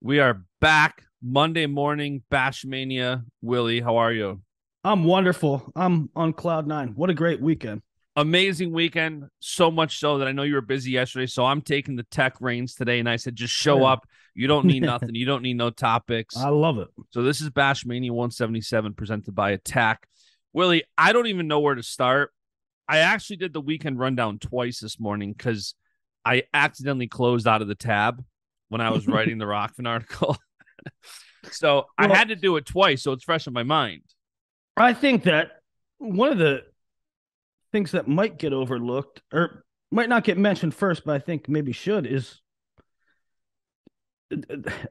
We are back Monday morning, BASCHAMANIA. Willie, how are you? I'm wonderful. I'm on cloud nine. What a great weekend. Amazing weekend. So much so that I know you were busy yesterday. So I'm taking the tech reins today. And I said, just show Yeah. up. You don't need nothing. You don't need no topics. I love it. So this is BASHMania 177 presented by Attack. Willie, I don't even know where to start. I actually did the weekend rundown twice this morning because I accidentally closed out of the tab when I was writing the Rokfin article. So I Well, had to do it twice, so it's fresh in my mind. I think that one of the things that might get overlooked or might not get mentioned first, but I think maybe should is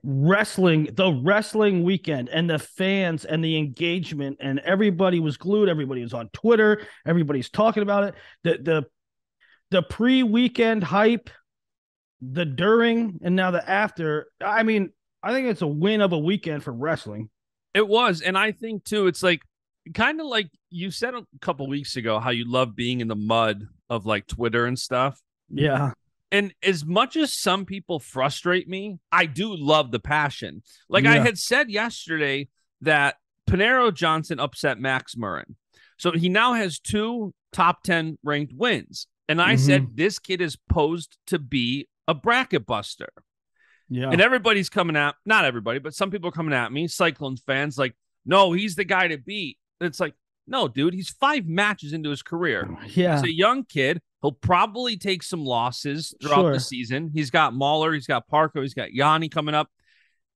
wrestling, the wrestling weekend and the fans and the engagement, and everybody was glued. Everybody was on Twitter. Everybody's talking about it. The pre-weekend hype, the during, and now the after. I mean, I think it's a win of a weekend for wrestling. It was, and I think too, it's like kind of like you said a couple weeks ago how you love being in the mud of like Twitter and stuff. Yeah. And as much as some people frustrate me, I do love the passion. Like I Yeah. had said yesterday that Panero Johnson upset Max Murin. So he now has two top 10 ranked wins. And I Mm-hmm. said, this kid is posed to be a bracket buster. Yeah. And everybody's coming at, not everybody, but some people are coming at me, Cyclones fans, like, no, he's the guy to beat. And it's like, no, dude, he's 5 matches into his career. He's Yeah. a young kid. He'll probably take some losses throughout the Sure. season. He's got Mahler, he's got Parker, he's got Yanni coming up.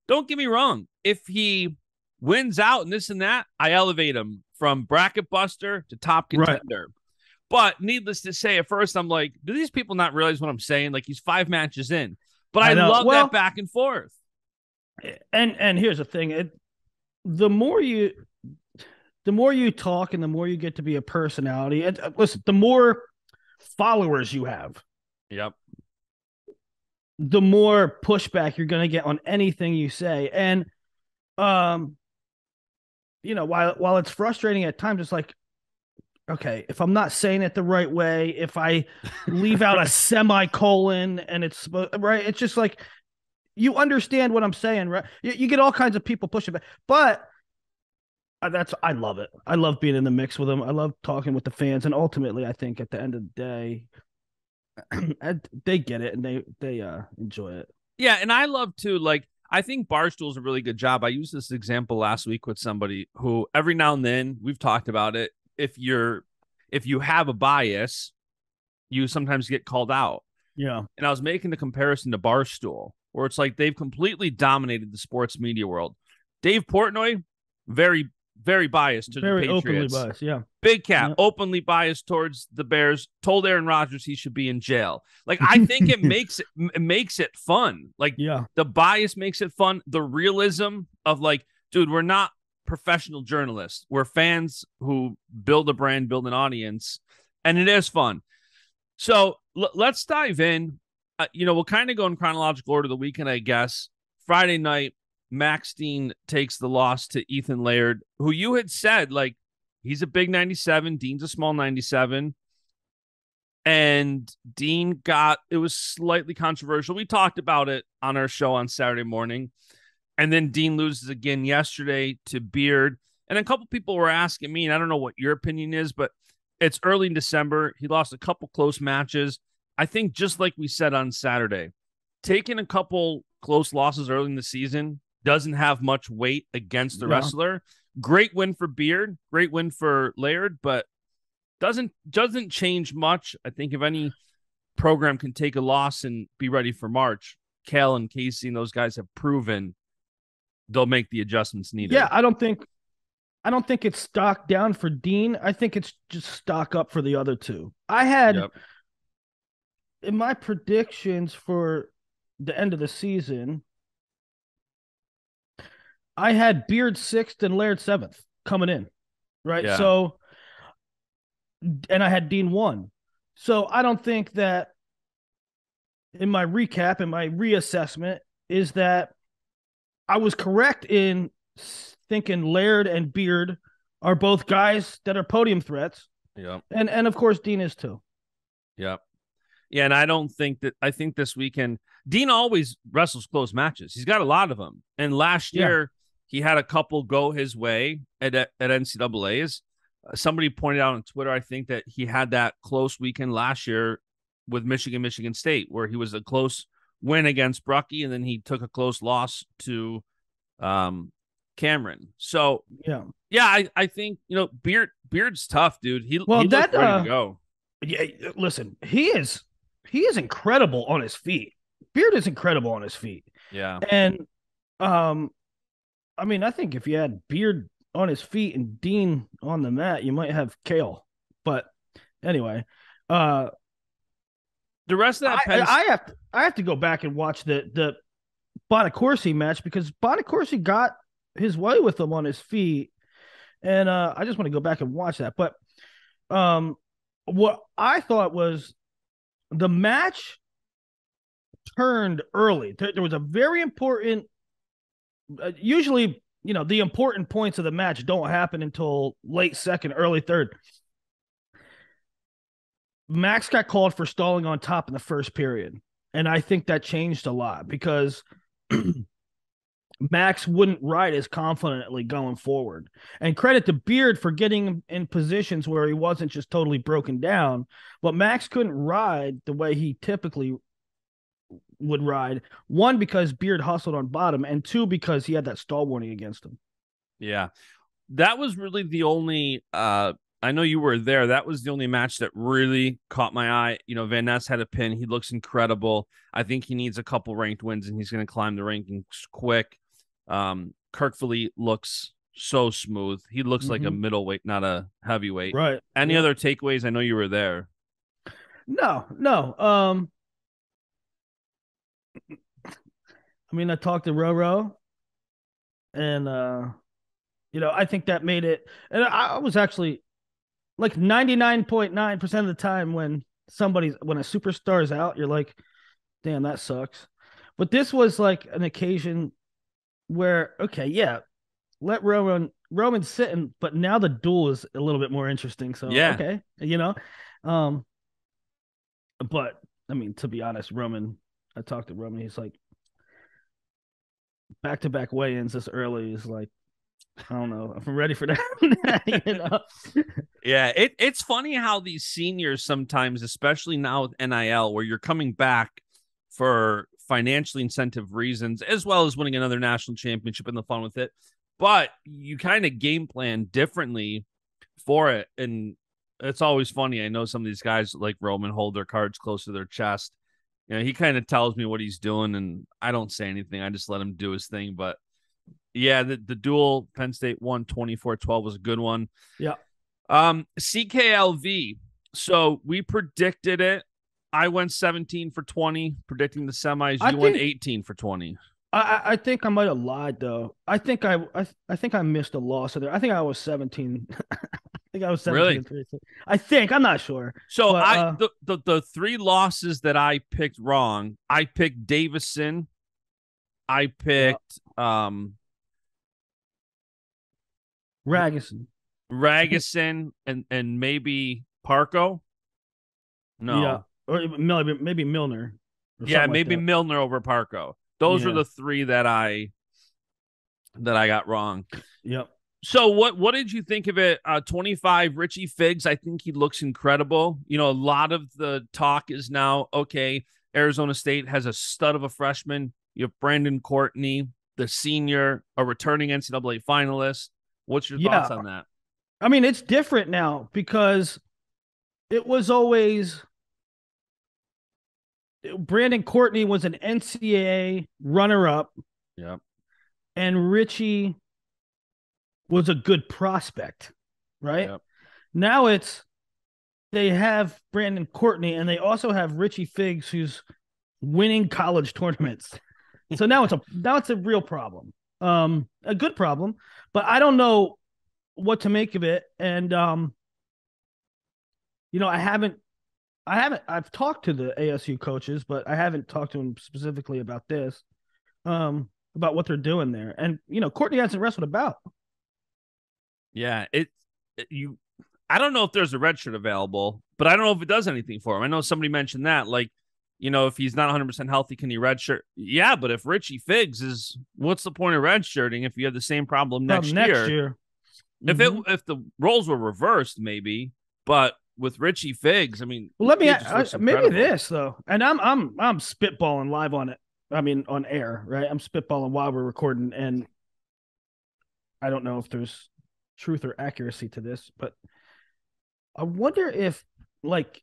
Don't get me wrong. If he wins out and this and that, I elevate him from bracket buster to top Right. contender. But needless to say, at first I'm like, do these people not realize what I'm saying? Like he's 5 matches in. But I I know. love that Well, back and forth. and here's the thing. The more you the more you talk and the more you get to be a personality, and listen, the more followers you have, Yep. the more pushback you're going to get on anything you say. And um while it's frustrating at times, it's like, okay, if I'm not saying it the right way, if I leave out a semicolon and it's right, it's just like, you understand what I'm saying, right? You get all kinds of people pushing back, but I love it. I love being in the mix with them. I love talking with the fans, and ultimately, I think at the end of the day, they get it and they enjoy it. Yeah, and I love too, like, I think Barstool's a really good job. I used this example last week with somebody who every now and then we've talked about it. If you have a bias, you sometimes get called out. Yeah, And I was making the comparison to Barstool, where it's like they've completely dominated the sports media world. Dave Portnoy, very, very biased to the very openly Patriots. biased. Yeah, Big Cat, yeah. openly biased towards the Bears, told Aaron Rodgers he should be in jail. Like, I think it makes it fun. Like, Yeah, the bias makes it fun. The realism of like, dude, we're not professional journalists. We're fans who build a brand, build an audience, and it is fun. So let's dive in. We'll kind of go in chronological order the weekend, I guess. Friday night, Max Dean takes the loss to Ethan Laird, who you had said, like, he's a big 97. Dean's a small 97. And Dean it was slightly controversial. We talked about it on our show on Saturday morning. And then Dean loses again yesterday to Beard. And a couple people were asking me, and I don't know what your opinion is, but it's early in December. He lost a couple close matches. I think just like we said on Saturday, taking a couple close losses early in the season doesn't have much weight against the yeah. wrestler. Great win for Beard, great win for Laird, but doesn't change much. I think if any program can take a loss and be ready for March, Cal and Casey and those guys have proven they'll make the adjustments needed. Yeah, I don't think it's stock down for Dean. I think it's just stock up for the other two. I had Yep. in my predictions for the end of the season, I had Beard sixth and Laird seventh coming in, right? Yeah. So, and I had Dean one. So I don't think that in my recap and my reassessment is that I was correct in thinking Laird and Beard are both guys that are podium threats, Yep. and of course Dean is too. Yep. Yeah, and I think this weekend Dean always wrestles close matches. He's got a lot of them. And last year, he had a couple go his way at NCAAs. Somebody pointed out on Twitter, I think, that he had that close weekend last year with Michigan State, where he was a close win against Brucky, and then he took a close loss to Cameron. So I think Beard's tough, dude. He looks ready to go. Yeah, listen, he is incredible on his feet. Beard is incredible on his feet. Yeah, and I mean, I think if you had Beard on his feet and Dean on the mat, you might have Kale. But anyway, the rest of that, I have to go back and watch the Bonacorsi match, because Bonacorsi got his way with him on his feet, and I just want to go back and watch that. But what I thought was the match turned early. There was a very important. Usually, the important points of the match don't happen until late second, early third. Max got called for stalling on top in the first period, and I think that changed a lot because Max wouldn't ride as confidently going forward. And credit to Beard for getting him in positions where he wasn't just totally broken down, but Max couldn't ride the way he typically would ride. One, because Beard hustled on bottom, and two, because he had that stall warning against him. Yeah. That was really the only I know you were there. That was the only match that really caught my eye. Van Ness had a pin. He looks incredible. I think he needs a couple ranked wins, and he's going to climb the rankings quick. Kirkfully looks so smooth. He looks like a middleweight, not a heavyweight. Right. Any other takeaways? I know you were there. No. I mean, I talked to Roro, and I think that made it. And I was actually like 99.9% of the time when a superstar is out, you're like, damn, that sucks. But this was like an occasion where, okay, yeah, let Roman sit in, but now the duel is a little bit more interesting. So okay, but I mean, to be honest, I talked to Roman, he's like, back-to-back weigh-ins this early is like, I don't know if I'm ready for that. Yeah, it's funny how these seniors sometimes, especially now with NIL, where you're coming back for financially incentive reasons, as well as winning another national championship and the fun with it, but you kind of game plan differently for it. And it's always funny. I know some of these guys like Roman hold their cards close to their chest. He kind of tells me what he's doing, and I don't say anything. I just let him do his thing. But yeah, the duel, Penn State won 24-12 was a good one. Yeah. CKLV. So we predicted it. I went 17 for 20, predicting the semis. You went 18 for 20. I think I might have lied though. I think I missed a loss there. I think I was 17. I think I was 17. Really? I think, I'm not sure. So the three losses that I picked wrong, I picked Davison. I picked Ragusin and maybe Parco. No. Yeah. Or maybe Milner. Yeah, maybe like Milner over Parco. Those were the three that I got wrong. Yep. So what did you think of it? 25 Richie Figs. I think he looks incredible. A lot of the talk is now, okay, Arizona State has a stud of a freshman. You have Brandon Courtney, the senior, a returning NCAA finalist. What's your thoughts on that? I mean, it's different now because it was always Brandon Courtney was an NCAA runner-up. Yep. And Richie was a good prospect, right? Yep. Now they have Brandon Courtney, and they also have Richie Figs, who's winning college tournaments. So now it's a real problem, a good problem, but I don't know what to make of it. And I've talked to the ASU coaches, but I haven't talked to them specifically about this, about what they're doing there. And Courtney hasn't wrestled a bout. Yeah, I don't know if there's a red shirt available, but I don't know if it does anything for him. I know somebody mentioned that. Like, if he's not 100% healthy, can he redshirt? Yeah, but if Richie Figs what's the point of redshirting if you have the same problem next year? Mm-hmm. If the roles were reversed, maybe, but with Richie Figs, I mean, Well, let me just looks maybe incredible. this though, and I'm spitballing live on it. I mean, on air, right? I'm spitballing while we're recording, and I don't know if there's truth or accuracy to this, but I wonder if like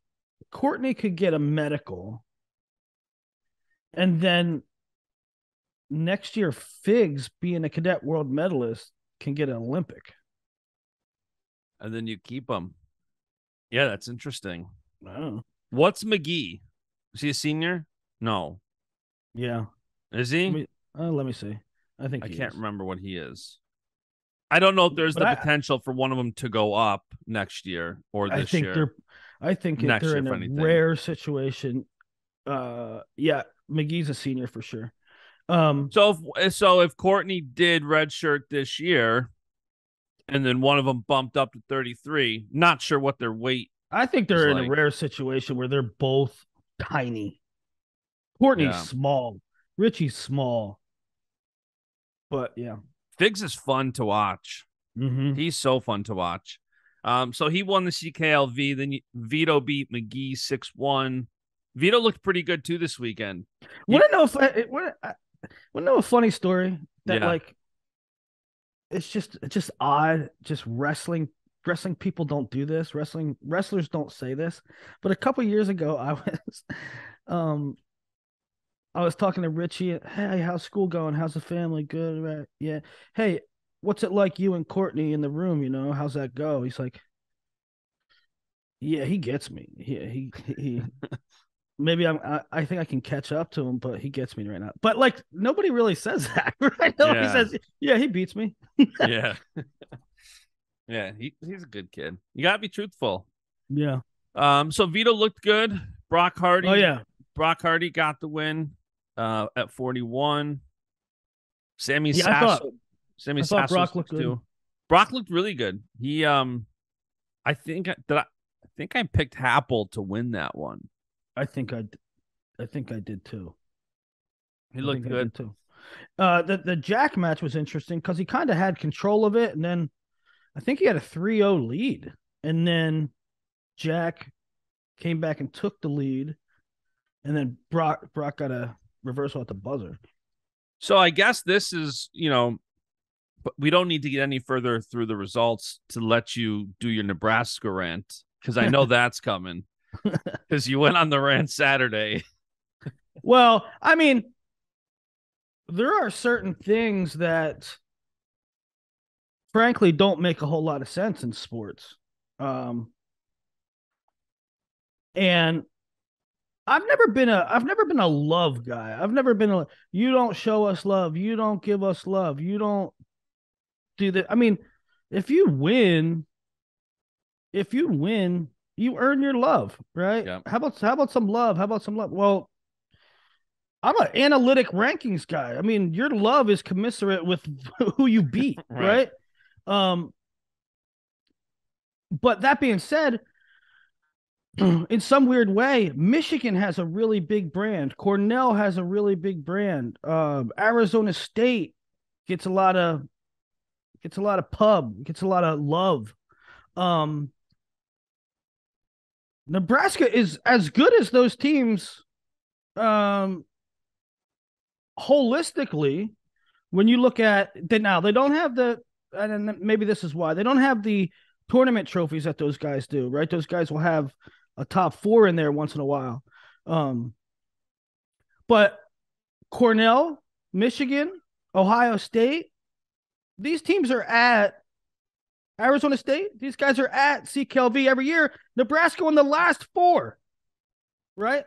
Courtney could get a medical, and then next year Figs, being a cadet world medalist, can get an Olympic. And then you keep him. Yeah, that's interesting. Oh. What's McGee? Is he a senior? No. Yeah. Is he? Let me see. I can't remember what he is. I don't know if there's the potential for one of them to go up next year or this year. I think they're in a rare situation. Yeah, McGee's a senior for sure. So if Courtney did redshirt this year, and then one of them bumped up to 33, not sure what their weight. I think they're in a rare situation where they're both tiny. Courtney's small, Richie's small, but yeah, Figs is fun to watch. Mm-hmm. He's so fun to watch. So he won the CKLV. Then Vito beat McGee 6-1. Vito looked pretty good too this weekend. Want to know a funny story that like it's just odd. Just wrestling people don't do this. Wrestlers don't say this. But a couple years ago, I was talking to Richie. Hey, how's school going? How's the family? Good, right? Yeah. Hey, what's it like you and Courtney in the room? How's that go? He's like, yeah, he gets me. He maybe I think I can catch up to him, but he gets me right now. But like nobody really says that, right? Nobody says, yeah, he beats me. Yeah. Yeah, he's a good kid. You gotta be truthful. Yeah. So Vito looked good. Brock Hardy. Oh yeah. Brock Hardy got the win at 41. Sammy Sasso. Sammy Sasso Brock looked good. Brock looked really good. He I think I picked Happel to win that one. I think I did too. He looked good too. The Jack match was interesting because he kind of had control of it, and then I think he had a 3-0 lead, and then Jack came back and took the lead, and then Brock got a reversal at the buzzer. So I guess this is, but we don't need to get any further through the results to let you do your Nebraska rant, because I know that's coming. Because you went on the rant Saturday. Well, I mean, there are certain things that frankly don't make a whole lot of sense in sports. And I've never been a love guy. I've never been you don't show us love, you don't give us love, you don't do that. I mean, if you win, you earn your love, right? Yeah. How about some love? Well, I'm an analytic rankings guy. I mean, your love is commensurate with who you beat, right? But that being said, in some weird way, Michigan has a really big brand. Cornell has a really big brand. Arizona State gets a lot of pub, gets a lot of love. Nebraska is as good as those teams holistically. When you look at now, they don't have and maybe this is why they don't have the tournament trophies that those guys do, right? Those guys will have a top 4 in there once in a while. But Cornell, Michigan, Ohio State, these teams are at Arizona State. These guys are at CKLV every year. Nebraska won the last 4, right?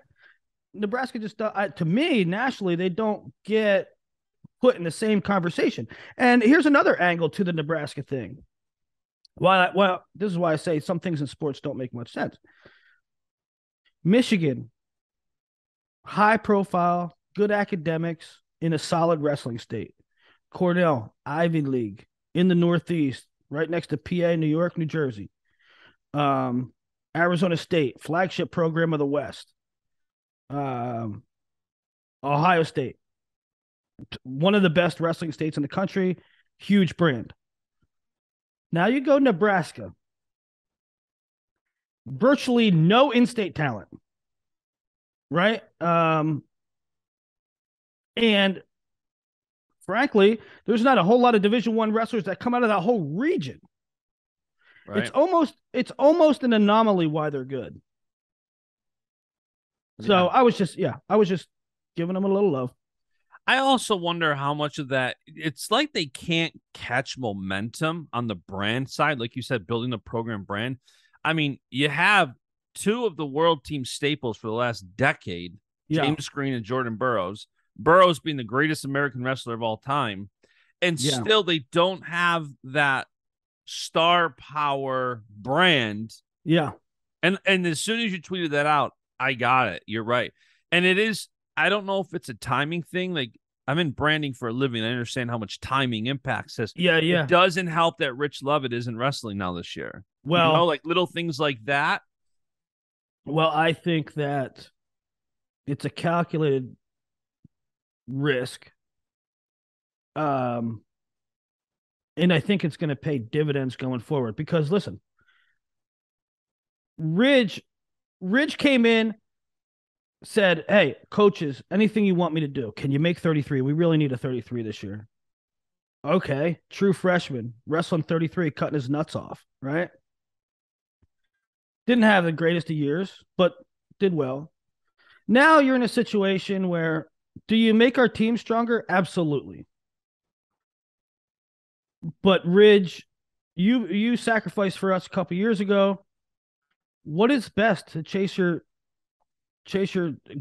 Nebraska just, to me, nationally, they don't get put in the same conversation. And here's another angle to the Nebraska thing. Well, this is why I say some things in sports don't make much sense. Michigan, high profile, good academics in a solid wrestling state. Cornell, Ivy League in the Northeast, right next to PA, New York, New Jersey. Arizona State, flagship program of the West. Um, Ohio State, one of the best wrestling states in the country, huge brand. Now you go Nebraska, virtually no in-state talent, right? And frankly, there's not a whole lot of Division I wrestlers that come out of that whole region. Right. It's almost an anomaly why they're good. So Yeah. I was just giving them a little love. I also wonder how much of that it's like they can't catch momentum on the brand side, like you said, building the program brand. I mean, you have two of the world team staples for the last decade, Yeah, James Green and Jordan Burroughs. Burroughs being the greatest American wrestler of all time, and yeah, still they don't have that star power brand. yeah, And as soon as you tweeted that out, I got it. You're right. And it is, I don't know if it's a timing thing. Like, I'm in branding for a living. I understand how much timing impacts this. yeah, It yeah. doesn't help that Rich Lovett isn't wrestling now this year. Well, Like little things like that. I think that it's a calculated risk. Um, and I think it's going to pay dividends going forward because listen, Ridge came in, said, "Hey, coaches, anything you want me to do? Can you make 33? We really need a 33 this year." Okay, true freshman, wrestling 33, cutting his nuts off, right? Didn't have the greatest of years, but did well. Now you're in a situation where do you make our team stronger? Absolutely. But Ridge, you sacrificed for us a couple years ago. What is best to chase your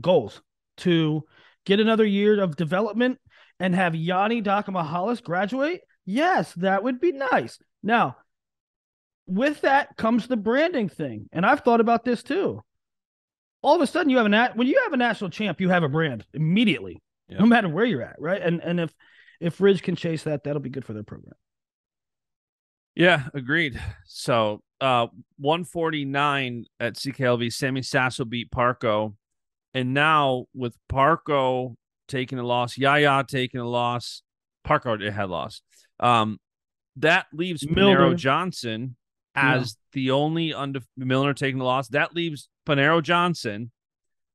goals? To get another year of development and have Yanni Dakamahalis graduate? Yes, that would be nice. Now, with that comes the branding thing. And I've thought about this too. All of a sudden when you have a national champ, you have a brand immediately, no matter where you're at, right? And if Ridge can chase that, that'll be good for their program. Yeah, agreed. So 149 at CKLV, Sammy Sasso beat Parco. And now with Parco taking a loss, Yaya taking a loss, Parco had lost. That leaves Panero Johnson as the only Milner taking the loss. That leaves Panero Johnson,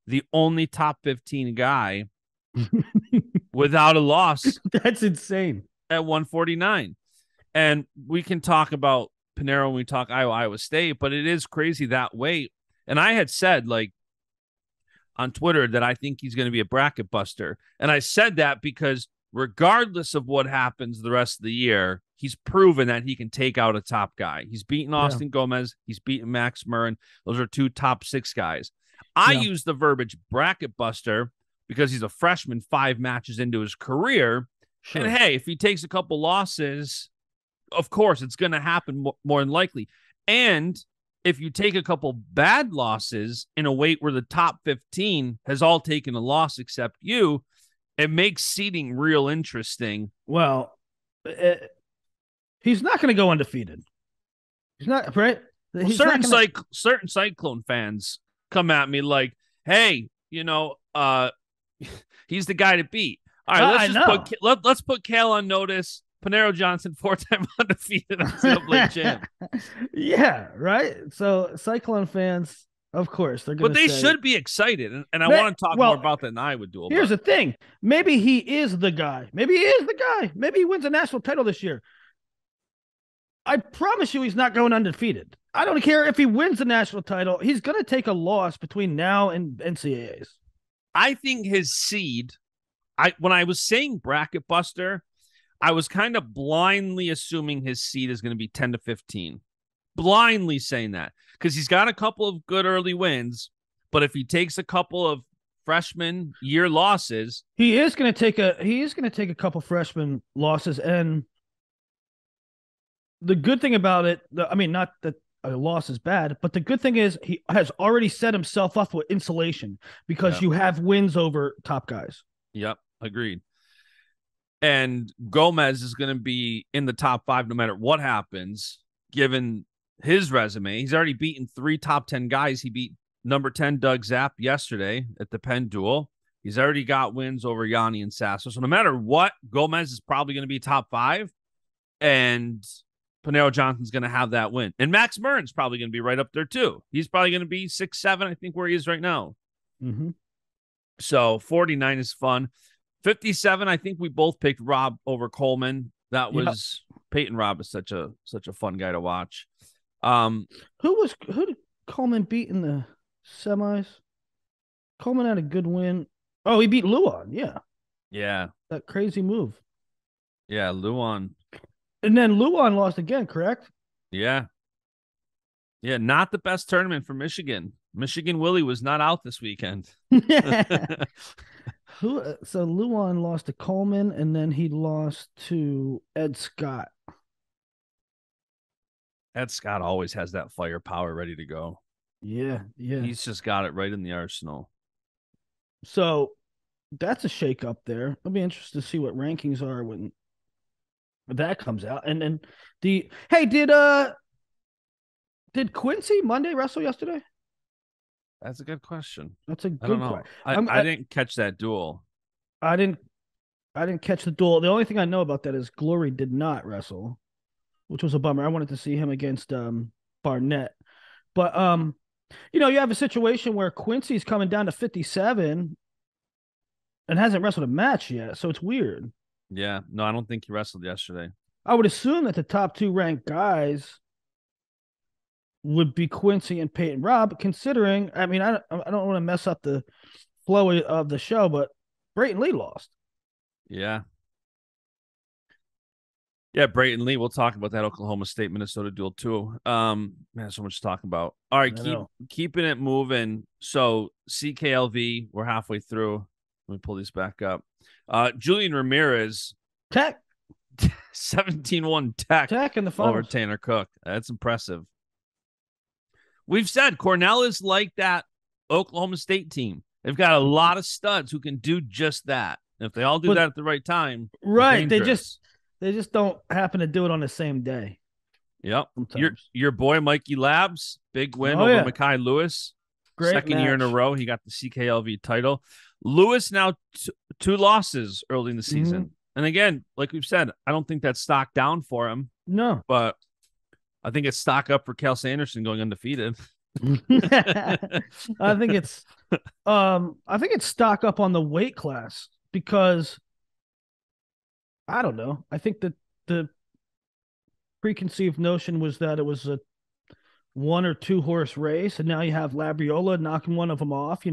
the only top 15 guy without a loss. That's insane. At 149. And we can talk about Panero when we talk Iowa State, but it is crazy that weight. And I had said, like, on Twitter that I think he's going to be a bracket buster. And I said that because regardless of what happens the rest of the year, he's proven that he can take out a top guy. He's beaten Austin Gomez. He's beaten Max Murrin. Those are two top 6 guys. I use the verbiage bracket buster because he's a freshman 5 matches into his career. Sure. And hey, if he takes a couple losses, of course, it's going to happen more than likely. And if you take a couple bad losses in a weight where the top 15 has all taken a loss except you, it makes seeding real interesting. Well, he's not going to go undefeated. He's not, right? Well, certain Cyclone fans come at me like, hey, he's the guy to beat. All right, let's put Cal on notice. Panero Johnson, 4-time undefeated NCAA champ. Yeah, right. So Cyclone fans, of course, they're going to. But they should be excited, and I want to talk more about that than I would do. Here's the thing: maybe he is the guy. Maybe he is the guy. Maybe he wins a national title this year. I promise you, he's not going undefeated. I don't care if he wins the national title. He's going to take a loss between now and NCAAs. I think his seed. When I was saying bracket buster, I was kind of blindly assuming his seed is going to be 10 to 15. Blindly saying that because he's got a couple of good early wins, but if he takes a couple of freshman year losses, he is going to take a couple freshman losses. And the good thing about it, not that a loss is bad, but the good thing is he has already set himself up with insulation because you have wins over top guys. Yep, agreed. And Gomez is going to be in the top 5 no matter what happens, given his resume. He's already beaten 3 top 10 guys. He beat number 10 Doug Zapp yesterday at the Penn Duel. He's already got wins over Yanni and Sasso. So no matter what, Gomez is probably going to be top 5, and Panero Johnson's going to have that win. And Max Murren's probably going to be right up there too. He's probably going to be 6, 7, I think, where he is right now. Mm-hmm. So 49 is fun. 57, I think we both picked Rob over Coleman. That was Peyton Robb is such a fun guy to watch. Who did Coleman beat in the semis? Coleman had a good win. Oh, he beat Luan. Yeah. Yeah. That crazy move. Yeah, Luan. And then Luan lost again, correct? Yeah. Yeah, not the best tournament for Michigan. Michigan Willie was not out this weekend. So Luan lost to Coleman, and then he lost to Ed Scott. Ed Scott always has that firepower ready to go. Yeah. He's just got it right in the arsenal. So that's a shake up there. I'll be interested to see what rankings are when that comes out. And then did Quincy Monday wrestle yesterday? That's a good question. That's a good question. I didn't catch that duel. I didn't catch the duel. The only thing I know about that is Glory did not wrestle, which was a bummer. I wanted to see him against Barnett. But you have a situation where Quincy's coming down to 57 and hasn't wrestled a match yet, so it's weird. Yeah, no, I don't think he wrestled yesterday. I would assume that the top 2 ranked guys would be Quincy and Peyton Robb, considering, I don't want to mess up the flow of the show, but Brayton Lee lost. Yeah. Yeah, Brayton Lee. We'll talk about that Oklahoma State Minnesota duel too. Man, so much to talk about. All right, keeping it moving. So CKLV, we're halfway through. Let me pull these back up. Julian Ramirez, Tech 17-1 Tech in the finals over Tanner Cook. That's impressive. We've said Cornell is like that Oklahoma State team. They've got a lot of studs who can do just that. And if they all do that at the right time, right? They just don't happen to do it on the same day. Yep. Your boy Mikey Labs, big win over Makai Lewis. Great Second match. year in a row, he got the CKLV title. Lewis now 2 losses early in the season. Mm-hmm. And again, like we've said, I don't think that's stock down for him. No. But I think it's stock up for Cal Sanderson going undefeated. I think it's stock up on the weight class because I don't know. I think that the preconceived notion was that it was a 1 or 2 horse race, and now you have Labriola knocking one of them off.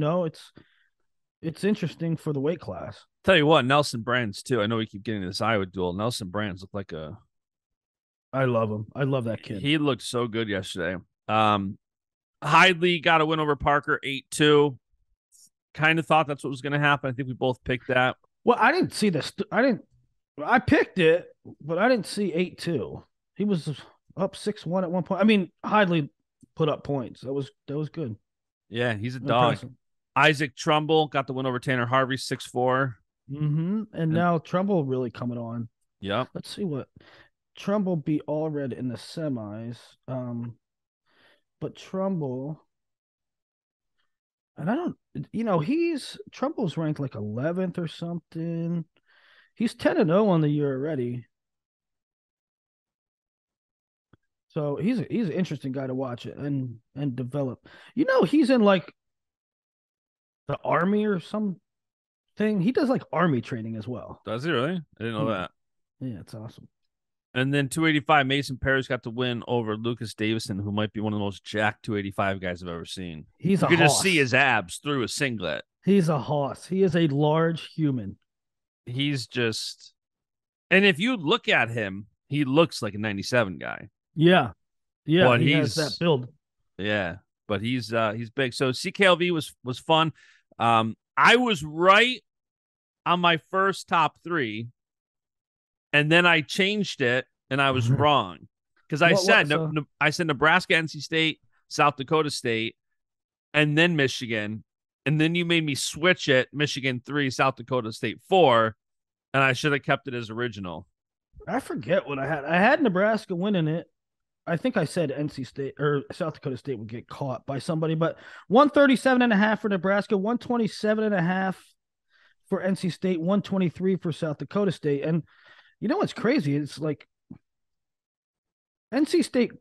It's interesting for the weight class. Tell you what, Nelson Brands too. I know we keep getting this Iowa duel. Nelson Brands looked like I love him. I love that kid. He looked so good yesterday. Hidley got a win over Parker 8-2. Kind of thought that's what was going to happen. I think we both picked that. Well, I didn't see this. I picked it, but I didn't see 8-2. He was up 6-1 at one point. I mean, Hidley put up points. That was good. Yeah, he's a dog. Impressive. Isaac Trumbull got the win over Tanner Harvey 6-4. Mm-hmm. And now Trumbull really coming on. Yep. Let's see what Trumbull beat Allred in the semis. But Trumbull, and I don't, Trumbull's ranked like 11th or something. He's 10-0 on the year already. So he's an interesting guy to watch it and develop. He's in like the Army or something. He does like Army training as well. Does he really? I didn't know that. Yeah, it's awesome. And then 285, Mason Perez got the win over Lucas Davison, who might be one of the most jacked 285 guys I've ever seen. You could just see his abs through a singlet. He's a hoss. He is a large human. He's just, and if you look at him, he looks like a 97 guy. Yeah. Yeah. But he has that build. Yeah. But he's big. So CKLV was fun. I was right on my first top 3. And then I changed it, and I was wrong because I said Nebraska, NC State, South Dakota State, and then Michigan, and then you made me switch it: Michigan 3, South Dakota State 4, and I should have kept it as original. I forget what I had. I had Nebraska winning it. I think I said NC State or South Dakota State would get caught by somebody, but 137.5 for Nebraska, 127.5 for NC State, 123 for South Dakota State. And you know what's crazy? It's like NC State,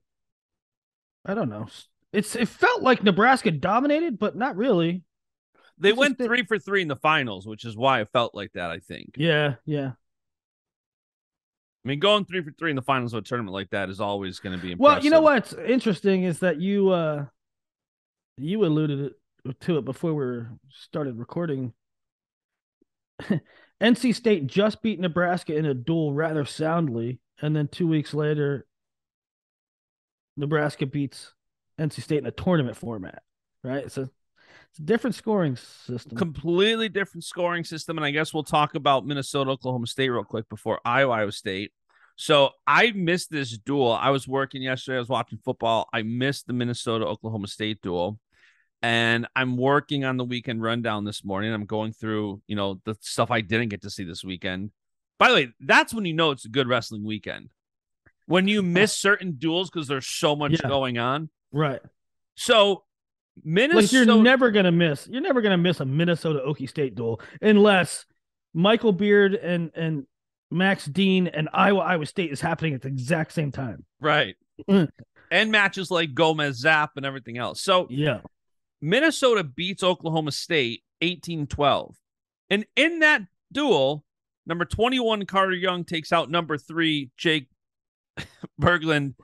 I don't know. It felt like Nebraska dominated, but not really. They went 3 for 3 in the finals, which is why it felt like that, I think. Yeah. I mean, going 3 for 3 in the finals of a tournament like that is always going to be impressive. Well, you know what's interesting is that you alluded to it before we started recording. NC State just beat Nebraska in a duel rather soundly, and then 2 weeks later, Nebraska beats NC State in a tournament format, right? So it's a different scoring system. Completely different scoring system, and I guess we'll talk about Minnesota, Oklahoma State real quick before Iowa State. So I missed this duel. I was working yesterday. I was watching football. I missed the Minnesota-Oklahoma State duel. And I'm working on the weekend rundown this morning. I'm going through, the stuff I didn't get to see this weekend. By the way, that's when you know it's a good wrestling weekend. When you miss certain duels because there's so much going on. Right. So Minnesota. Like you're never gonna miss a Minnesota Okie State duel unless Michael Beard and Max Dean and Iowa State is happening at the exact same time. Right. And matches like Gomez Zap and everything else. So yeah. Minnesota beats Oklahoma State 18-12. And in that duel, number 21, Carter Young takes out number 3, Jake Berglund,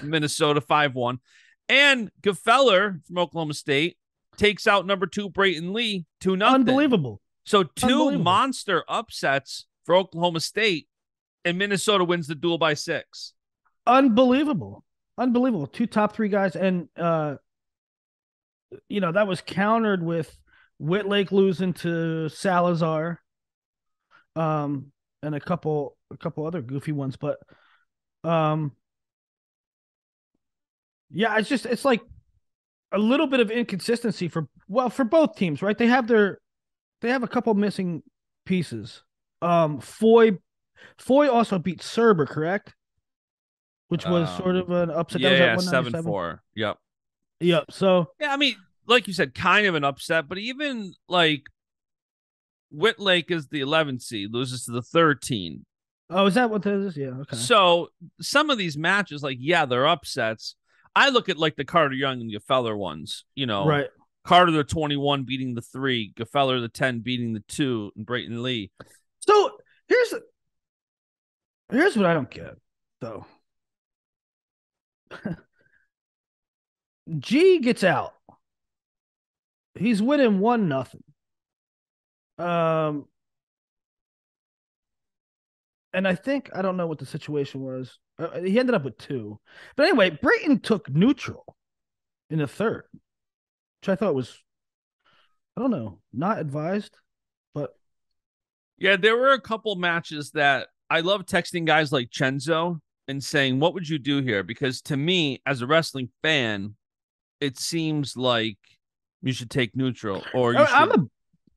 Minnesota 5-1. And Gefeller from Oklahoma State takes out number 2, Brayton Lee 2-0. Unbelievable. So 2 monster upsets for Oklahoma State, and Minnesota wins the duel by 6. Unbelievable. 2 top 3 guys. And, that was countered with Whitlake losing to Salazar, and a couple other goofy ones. But, it's like a little bit of inconsistency for both teams, right? They have a couple missing pieces. Foy also beat Serber, correct? Which was sort of an upset. Yeah, 7-4. Yep. So yeah, I mean, like you said, kind of an upset, but even like Whitlake is the 11th seed, loses to the 13. Oh, is that what that is? Yeah. Okay. So some of these matches, they're upsets. I look at like the Carter Young and Gefeller ones, right? Carter the 21 beating the 3, Gefeller the 10 beating the 2, and Brayton Lee. So here's what I don't get though. G gets out. He's winning 1-0. And I don't know what the situation was. He ended up with 2. But anyway, Brayton took neutral in the third, which I thought was, I don't know, not advised, but. Yeah, there were a couple matches that I love texting guys like Chenzo and saying, what would you do here? Because to me, as a wrestling fan, it seems like you should take neutral. Or I'm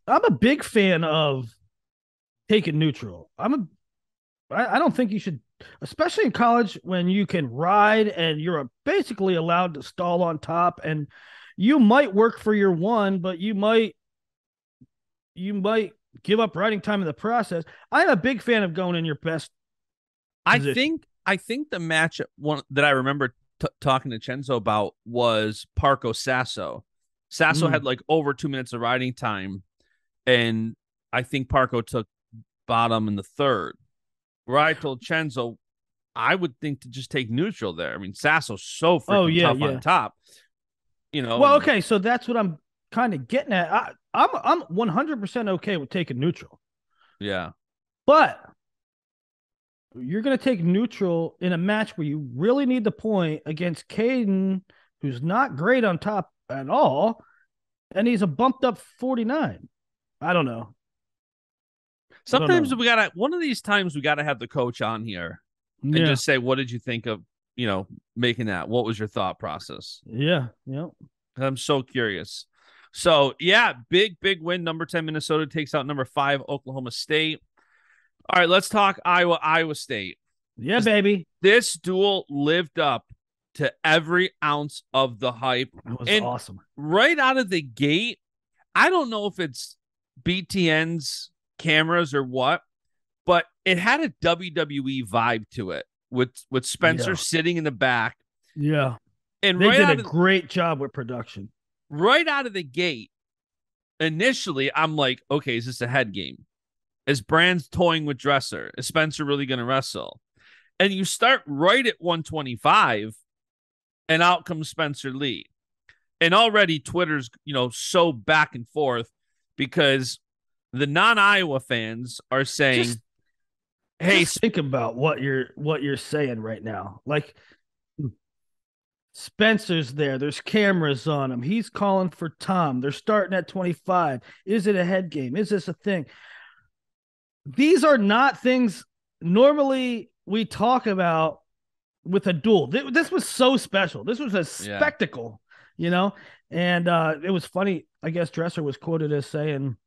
a big fan of taking neutral. I don't think you should, especially in college when you can ride and you're basically allowed to stall on top, and you might work for your 1, but you might give up riding time in the process. I'm a big fan of going in your best position. I think the match that I remember talking to Chenzo about was Parco Sasso. Sasso had like over 2 minutes of riding time, and I think Parco took bottom in the third. Where I told Chenzo, I would think to just take neutral there. I mean, Sasso's so freaking tough on top. Well, okay, so that's what I'm kind of getting at. I'm 100% okay with taking neutral. Yeah. But you're going to take neutral in a match where you really need the point against Caden, who's not great on top at all, and he's a bumped up 49. I don't know. Sometimes one of these times we gotta have the coach on here and just say, what did you think of, making that? What was your thought process? Yeah. I'm so curious. So yeah, big win. Number 10 Minnesota takes out number 5 Oklahoma State. All right, let's talk Iowa State. Yeah, baby. This duel lived up to every ounce of the hype. It was and awesome. Right out of the gate, I don't know if it's BTN's cameras or what, but it had a WWE vibe to it with Spencer sitting in the back. Yeah. And they did a great job with production. Right out of the gate, initially, I'm like, okay, is this a head game? Is Brand's toying with Dresser? Is Spencer really going to wrestle? And you start right at 125, and out comes Spencer Lee. And already Twitter's, so back and forth because the non-Iowa fans are saying, just think about what you're saying right now. Like, Spencer's there. There's cameras on him. He's calling for Tom. They're starting at 25. Is it a head game? Is this a thing? These are not things normally we talk about with a duel. This was so special. This was a spectacle, And it was funny. I guess Dresser was quoted as saying,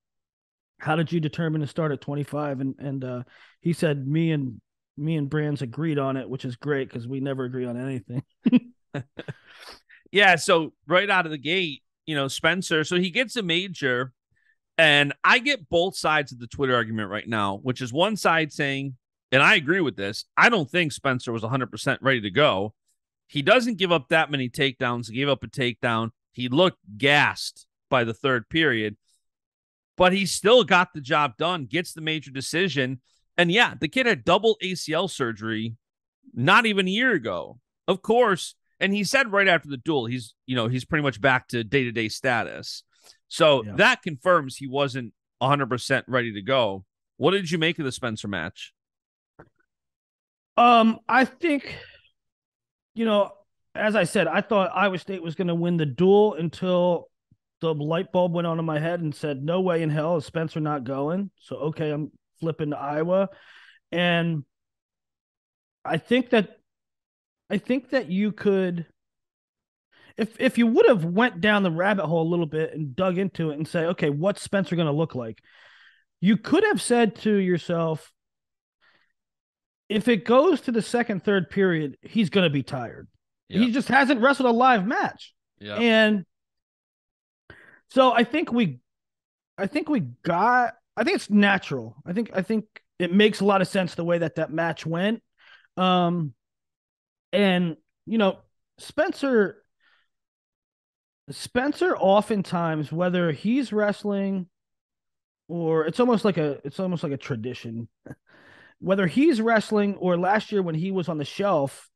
"How did you determine to start at 25?" And he said, "Me and Brands agreed on it, which is great because we never agree on anything." Yeah, so right out of the gate, Spencer, so he gets a major, and I get both sides of the Twitter argument right now, which is one side saying, and I agree with this, I don't think Spencer was 100% ready to go. He doesn't give up that many takedowns. He gave up a takedown. He looked gassed by the third period, but he still got the job done, gets the major decision. And yeah, the kid had double ACL surgery not even a year ago. Of course, and he said right after the duel, he's pretty much back to day-to-day status. So that confirms he wasn't 100% ready to go. What did you make of the Spencer match? I think, as I said, I thought Iowa State was going to win the duel until the light bulb went on in my head and said, no way in hell is Spencer not going. So, okay, I'm flipping to Iowa. And I think that you could, if you would have went down the rabbit hole a little bit and dug into it and say, okay, what's Spencer going to look like? You could have said to yourself, if it goes to the second, third period, he's going to be tired. Yep. He just hasn't wrestled a live match. Yep. And so I think it's natural. I think it makes a lot of sense the way that match went. And Spencer oftentimes, whether he's wrestling or it's almost like a tradition, whether he's wrestling or last year when he was on the shelf,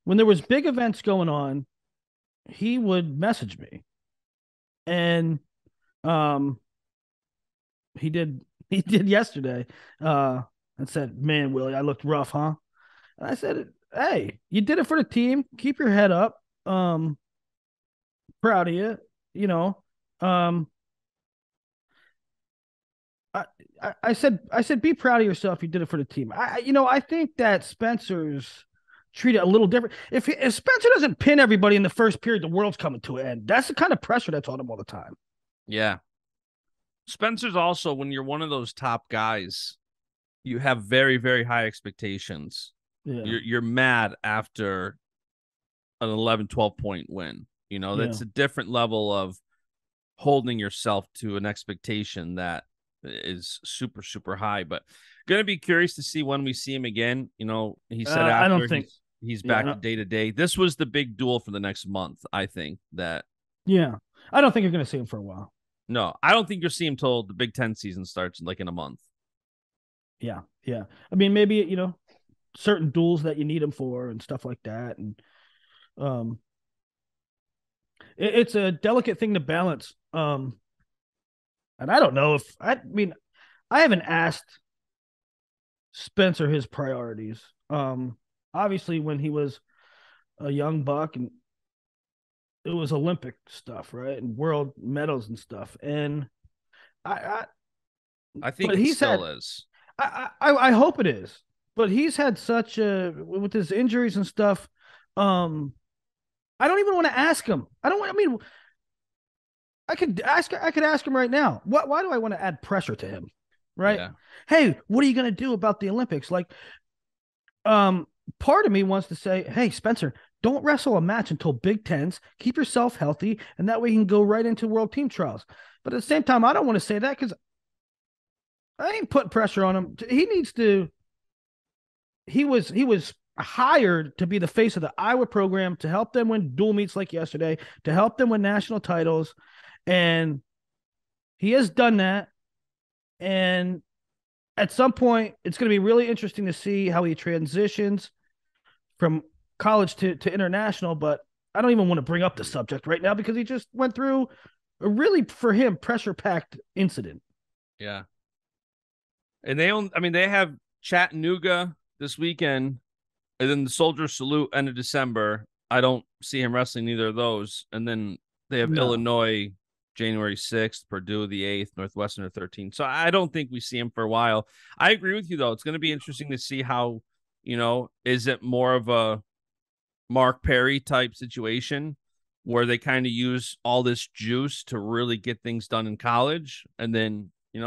when there was big events going on, he would message me. And he did yesterday, and said, "Man, Willie, I looked rough, huh?" And I said, "Hey, you did it for the team. Keep your head up. Proud of you. I said, be proud of yourself. You did it for the team. I think that Spencer's treated a little different. If Spencer doesn't pin everybody in the first period, the world's coming to an end. That's the kind of pressure that's on him all the time. Yeah. Spencer's also, when you're one of those top guys, you have very, very high expectations. Yeah. You're mad after an 11, 12 point win. That's a different level of holding yourself to an expectation that is super, super high. But going to be curious to see when we see him again. He said after I don't think he's back to day-to-day. This was the big duel for the next month, I think. That I don't think you're going to see him for a while. No, I don't think you'll see him till the Big Ten season starts in a month. Yeah. I mean, maybe, certain duels that you need him for and stuff like that. And it's a delicate thing to balance. And I don't know I haven't asked Spencer his priorities. Obviously when he was a young buck, and it was Olympic stuff, right? And world medals and stuff. And I think he still is. I hope it is. But he's had such with his injuries and stuff. I don't even want to ask him. I could ask him right now. Why do I want to add pressure to him? Right? Yeah. Hey, what are you going to do about the Olympics? Like, part of me wants to say, hey, Spencer, don't wrestle a match until Big Tens. Keep yourself healthy, and that way you can go right into world team trials. But at the same time, I don't want to say that because I ain't putting pressure on him. He needs to. He was hired to be the face of the Iowa program to help them win dual meets like yesterday, to help them win national titles, and he has done that. And at some point, it's going to be really interesting to see how he transitions from college to international. But I don't even want to bring up the subject right now because he just went through a really, for him, pressure-packed incident. Yeah. And they have Chattanooga this weekend, and then the Soldier Salute end of December. I don't see him wrestling either of those. And then they have Illinois January 6th, Purdue the 8th, Northwestern the 13th. So I don't think we see him for a while. I agree with you, though. It's going to be interesting to see how, is it more of a Mark Perry type situation where they kind of use all this juice to really get things done in college, and then, I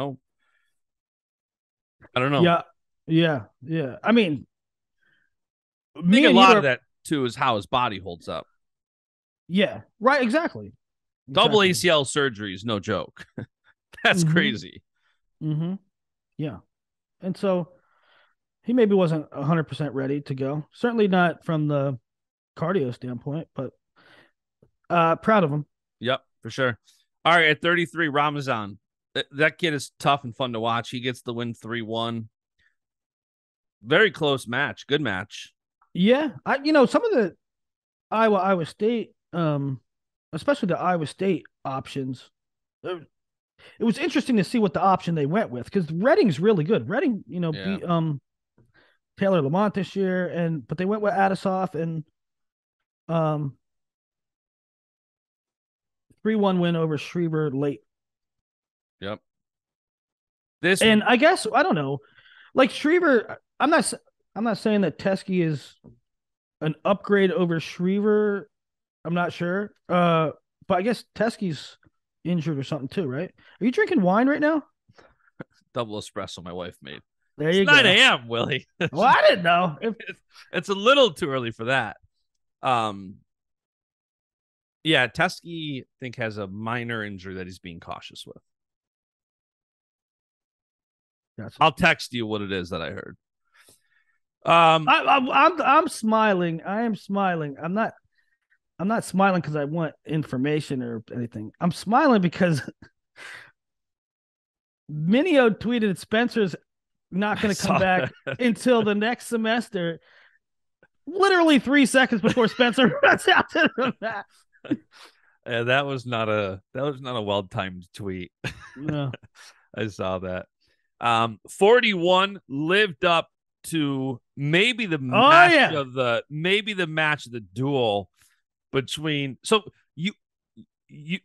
don't know. Yeah. I mean, I think a lot of that too is how his body holds up. Yeah, right. Exactly. Double ACL surgery is no joke. That's crazy. Yeah. And so he maybe wasn't 100% ready to go. Certainly not from the cardio standpoint, but proud of him. Yep, for sure. All right, at 33, Ramazan. That kid is tough and fun to watch. He gets the win 3-1. Very close match. Good match. Yeah. Some of the Iowa State, especially the Iowa State options, it was interesting to see what the option they went with because Redding's really good. Redding, beat Taylor Lamont this year, but they went with Adisoff and 3-1 win over Schriever late. Yep. And I guess I don't know, like Schriever. I'm not saying that Teskey is an upgrade over Schriever. I'm not sure. But I guess Teskey's injured or something too, right? Are you drinking wine right now? Double espresso my wife made. There you go. 9 a.m., Willie. Well, I didn't know. It's a little too early for that. Yeah, Teskey, I think, has a minor injury that he's being cautious with. I'll text you what it is that I heard. I'm smiling. I am smiling. I'm not smiling because I want information or anything. I'm smiling because Minio tweeted Spencer's not going to come back until the next semester. Literally 3 seconds before Spencer runs out to the mat. Yeah, that was not a well-timed tweet. No. I saw that. 41 lived up to maybe the match of the duel between. So you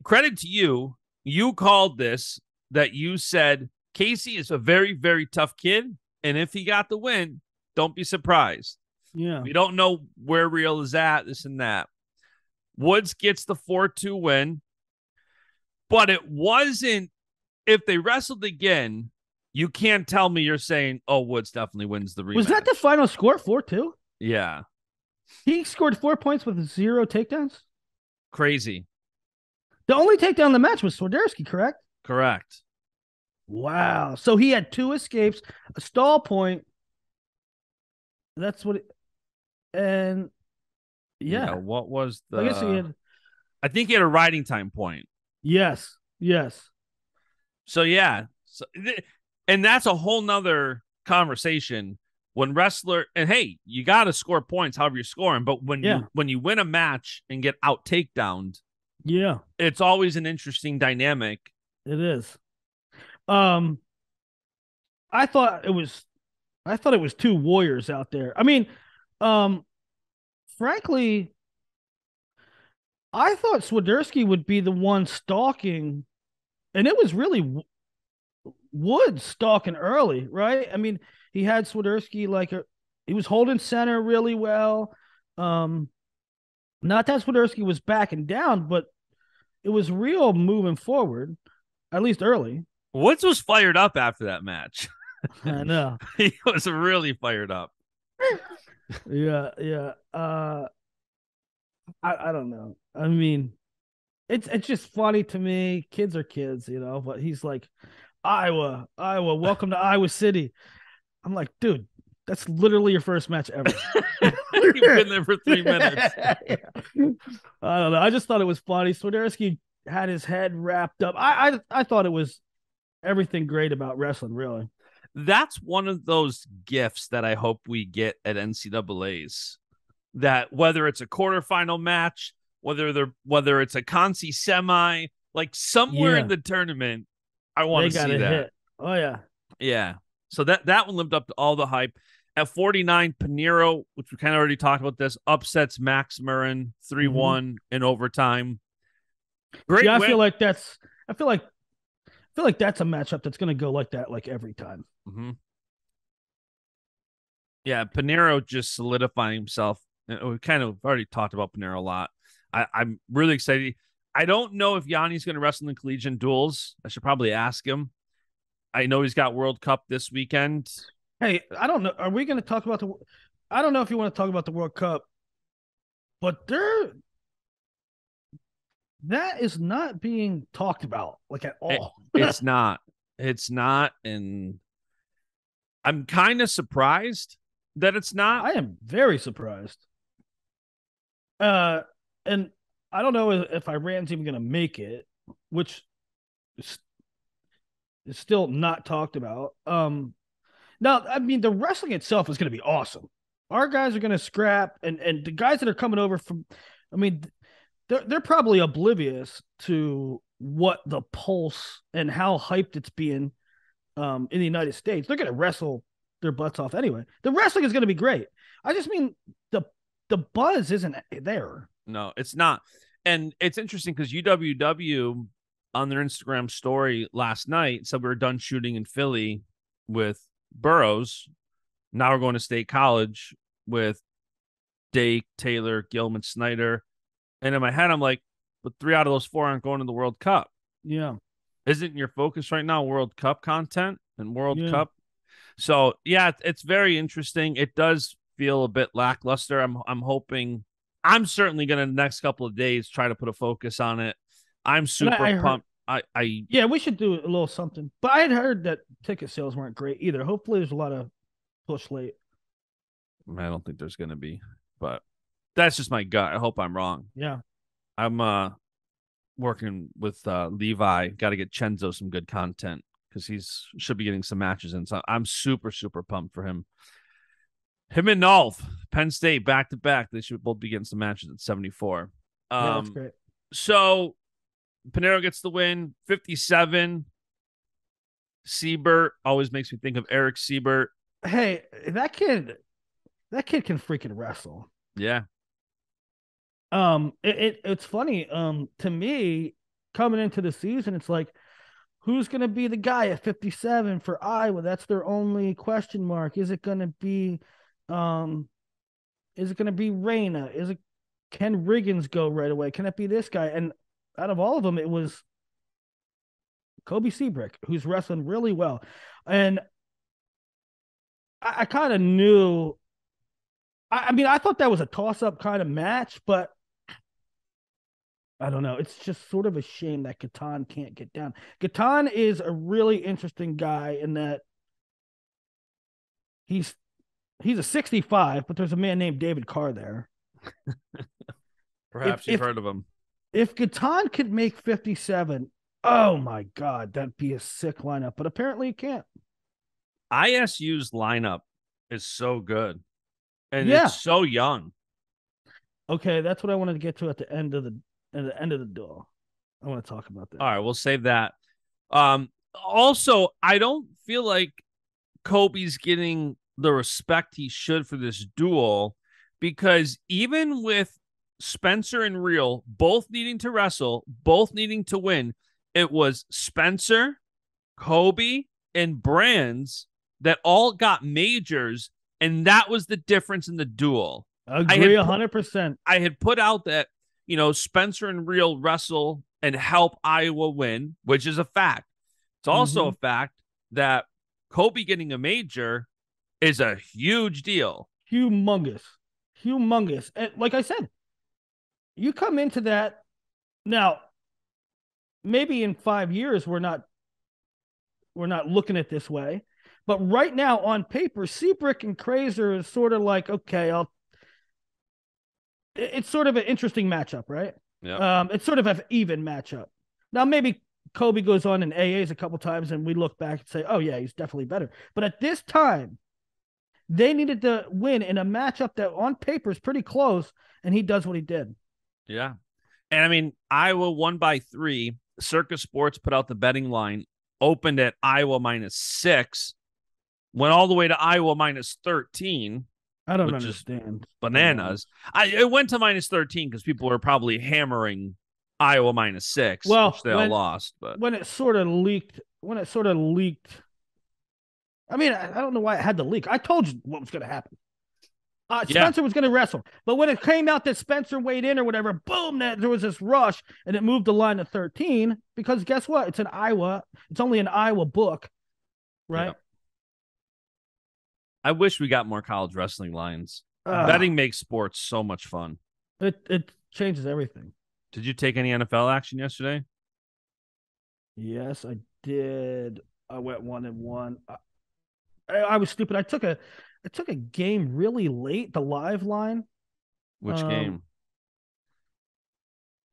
credit to you called this, that you said Casey is a very, very tough kid, and if he got the win, don't be surprised. Yeah, we don't know where Real is at, this and that. Woods gets the 4-2 win, but it wasn't. If they wrestled again, you can't tell me you're saying, oh, Woods definitely wins the rematch. Was that the final score, 4-2? Yeah. He scored 4 points with 0 takedowns? Crazy. The only takedown in the match was Swiderski, correct? Correct. Wow. So he had 2 escapes, a stall point. That's what and yeah. What was the... I guess I think he had a riding time point. Yes. So, yeah. And that's a whole nother conversation when wrestler, and hey, you got to score points however you're scoring, but when you win a match and get out takedowned, it's always an interesting dynamic. It is. I thought it was 2 warriors out there. I mean, frankly, I thought Swiderski would be the one stalking, and it was really Woods stalking early, right? I mean, he had Swiderski he was holding center really well. Not that Swiderski was backing down, but it was Real moving forward, at least early. Woods was fired up after that match. I know. He was really fired up. Yeah. I don't know. I mean, it's just funny to me. Kids are kids, but he's like, Iowa, welcome to Iowa City. I'm like, dude, that's literally your first match ever. You've been there for 3 minutes. Yeah. I don't know. I just thought it was funny. Swiderski had his head wrapped up. I thought it was everything great about wrestling, really. That's one of those gifts that I hope we get at NCAA's. That whether it's a quarterfinal match, whether it's a consi semi, like somewhere in Yeah, the tournament, I want they to got see a that. hit. Oh yeah. Yeah. So that one lived up to all the hype. At 49, Pinheiro, which we kind of already talked about this, upsets Max Murin 3-1 in overtime. See, Great I win. feel like that's I feel like that's a matchup that's going to go like that like every time. Mm-hmm. Yeah, Pinheiro just solidifying himself. We kind of already talked about Pinheiro a lot. I'm really excited. I don't know if Yanni's going to wrestle in collegiate duels. I should probably ask him. I know he's got World Cup this weekend. Hey, I don't know. Are we going to talk about the? I don't know if you want to talk about the World Cup, but that is not being talked about like at all. It's not. It's not, and I'm kind of surprised that it's not. I am very surprised. And I don't know if Iran's even going to make it, which is still not talked about. Now, I mean, the wrestling itself is going to be awesome. Our guys are going to scrap, and the guys that are coming over from, I mean, they're probably oblivious to what the pulse and how hyped it's being in the United States. They're going to wrestle their butts off anyway. The wrestling is going to be great. I just mean the buzz isn't there. No, it's not. And it's interesting because UWW on their Instagram story last night said we were done shooting in Philly with Burroughs. Now we're going to State College with Dake, Taylor, Gilman, Snyder. And in my head, I'm like, but 3 out of those 4 aren't going to the World Cup. Yeah. Isn't your focus right now World Cup content and World Yeah. Cup? So yeah, it's very interesting. It does feel a bit lackluster. I'm hoping. I'm certainly going to the next couple of days try to put a focus on it. I'm super I heard, pumped. yeah, we should do a little something. But I had heard that ticket sales weren't great either. Hopefully, there's a lot of push late. I don't think there's going to be, but that's just my gut. I hope I'm wrong. Yeah. I'm working with Levi. Got to get Chenzo some good content because he's should be getting some matches in. So I'm super pumped for him. Him and Nolf, Penn State back to back. They should both be getting some matches at 74. Yeah, that's great. So Pinheiro gets the win, 57. Siebert always makes me think of Eric Siebert. Hey, that kid can freaking wrestle. Yeah. It's funny. To me, coming into the season, it's like, who's gonna be the guy at 57 for Iowa? That's their only question mark. Is it gonna be Reyna? Can Riggins go right away? Can it be this guy? And out of all of them, it was Kobe Seabrick, who's wrestling really well. And I kind of knew. I mean, I thought that was a toss-up kind of match, but I don't know. It's just sort of a shame that Catan can't get down. Catan is a really interesting guy in that he's a 65, but there's a man named David Carr there. Perhaps you've heard of him. If Catan could make 57, oh my God, that'd be a sick lineup. But apparently he can't. ISU's lineup is so good. And it's so young. Okay, that's what I wanted to get to at the end of the duel. I want to talk about that. All right, we'll save that. Also, I don't feel like Kobe's getting the respect he should for this duel because even with Spencer and Real both needing to wrestle, both needing to win, it was Spencer, Kobe, and Brands that all got majors, and that was the difference in the duel. Agree 100%. I had put out that, Spencer and Real wrestle and help Iowa win, which is a fact. It's also a fact that Kobe getting a major is a huge deal. Humongous. And like I said, you come into that now. Maybe in 5 years we're not looking at this way, but right now on paper, Seabrook and Krazer is sort of like, okay, it's sort of an interesting matchup, right? Yeah. It's sort of an even matchup. Now maybe Kobe goes on in AAs a couple times, and we look back and say, oh yeah, he's definitely better. But at this time, they needed to win in a matchup that on paper is pretty close, and he does what he did. Yeah. And I mean, Iowa won by 3. Circus Sports put out the betting line, opened at Iowa -6, went all the way to Iowa -13. I don't understand. Bananas. It went to -13 because people were probably hammering Iowa -6, well, which they all lost. But when it sort of leaked, I mean, I don't know why it had to leak. I told you what was going to happen. Spencer was going to wrestle. But when it came out that Spencer weighed in or whatever, boom, there was this rush, and it moved the line to 13 because guess what? It's an Iowa. It's only an Iowa book, right? Yeah. I wish we got more college wrestling lines. Betting makes sports so much fun. It changes everything. Did you take any NFL action yesterday? Yes, I did. I went 1-1. I was stupid. I took a game really late, the live line. Which game?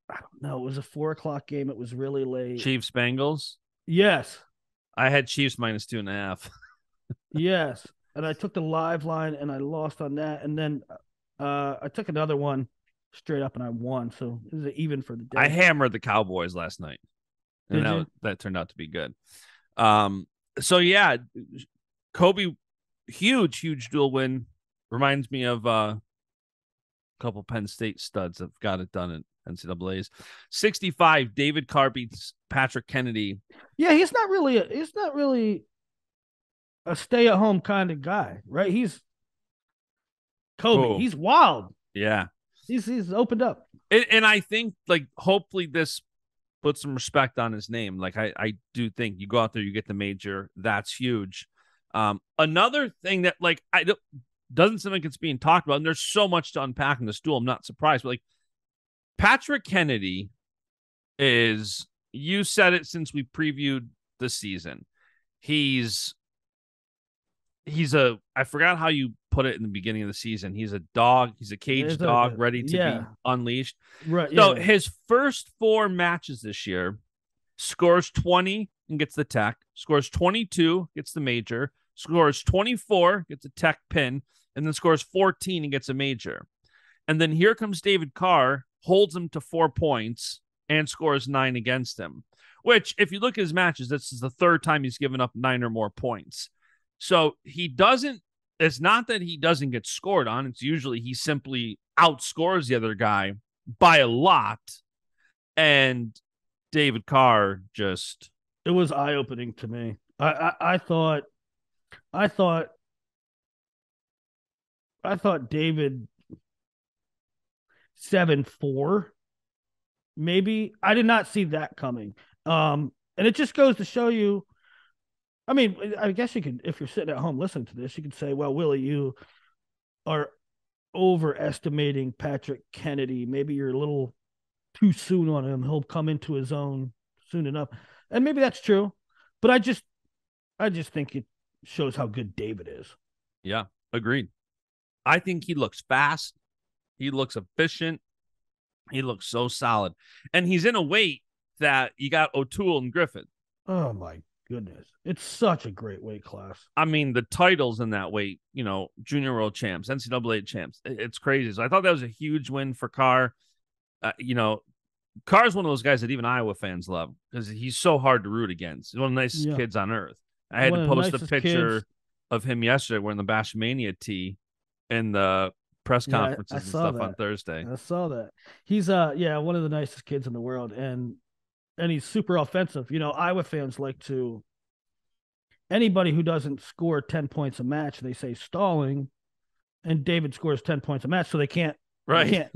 I don't know. It was a 4:00 game. It was really late. Chiefs Bengals? Yes. I had Chiefs -2.5. Yes. And I took the live line and I lost on that. And then I took another one straight up and I won. So it was even for the day. I hammered the Cowboys last night. And that turned out to be good. So yeah, Kobe, huge dual win. Reminds me of a couple Penn State studs that have got it done at NCAAs. 65, David Carr beats Patrick Kennedy. Yeah, he's not really a stay-at-home kind of guy, right? He's Kobe. Cool. He's wild. Yeah. He's opened up. And I think, like, hopefully this puts some respect on his name. Like, I do think you go out there, you get the major. That's huge. Another thing that, like, doesn't seem like it's being talked about, and there's so much to unpack in this duel. I'm not surprised, but, like, Patrick Kennedy is, you said it since we previewed the season. He's I forgot how you put it in the beginning of the season. He's a dog. He's a caged dog ready to be unleashed. Right. So his first 4 matches this year, scores 20 and gets the tech, scores 22, gets the major, scores 24, gets a tech pin, and then scores 14 and gets a major. And then here comes David Carr, holds him to 4 points and scores 9 against him, which if you look at his matches, this is the 3rd time he's given up 9 or more points. So it's not that he doesn't get scored on. It's usually he simply outscores the other guy by a lot. And David Carr just... It was eye-opening to me. I thought David 7-4, maybe. I did not see that coming. And it just goes to show you, I mean, I guess you could, if you're sitting at home listening to this, you could say, well, Willie, you are overestimating Patrick Kennedy. Maybe you're a little too soon on him. He'll come into his own soon enough. And maybe that's true. But I just think it shows how good David is. Yeah, agreed. I think he looks fast. He looks efficient. He looks so solid. And he's in a weight that you got O'Toole and Griffin. Oh, my goodness. It's such a great weight class. I mean, the titles in that weight, junior world champs, NCAA champs, it's crazy. So I thought that was a huge win for Carr. Carr's one of those guys that even Iowa fans love because he's so hard to root against. He's one of the nicest kids on earth. I had to post a picture of him yesterday wearing the BASCHAMANIA tee in the press conferences and stuff on Thursday. I saw that. He's one of the nicest kids in the world, and he's super offensive. Iowa fans like to, anybody who doesn't score 10 points a match, they say stalling, and David scores 10 points a match, so they can't. Right.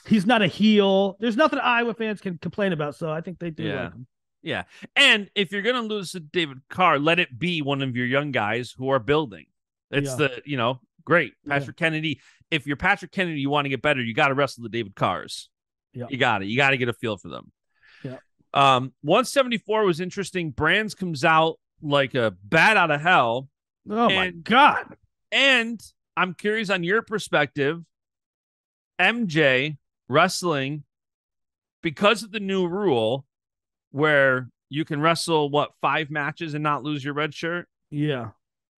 He's not a heel. There's nothing Iowa fans can complain about, so I think they do like him. Yeah. And if you're going to lose to David Carr, let it be one of your young guys who are building. It's great. Patrick Kennedy. If you're Patrick Kennedy, you want to get better, you got to wrestle the David Carrs. Yeah. You got it. You got to get a feel for them. Yeah. 174 was interesting. Brands comes out like a bat out of hell. Oh my God. And I'm curious on your perspective, MJ wrestling, because of the new rule where you can wrestle 5 matches and not lose your red shirt. Yeah.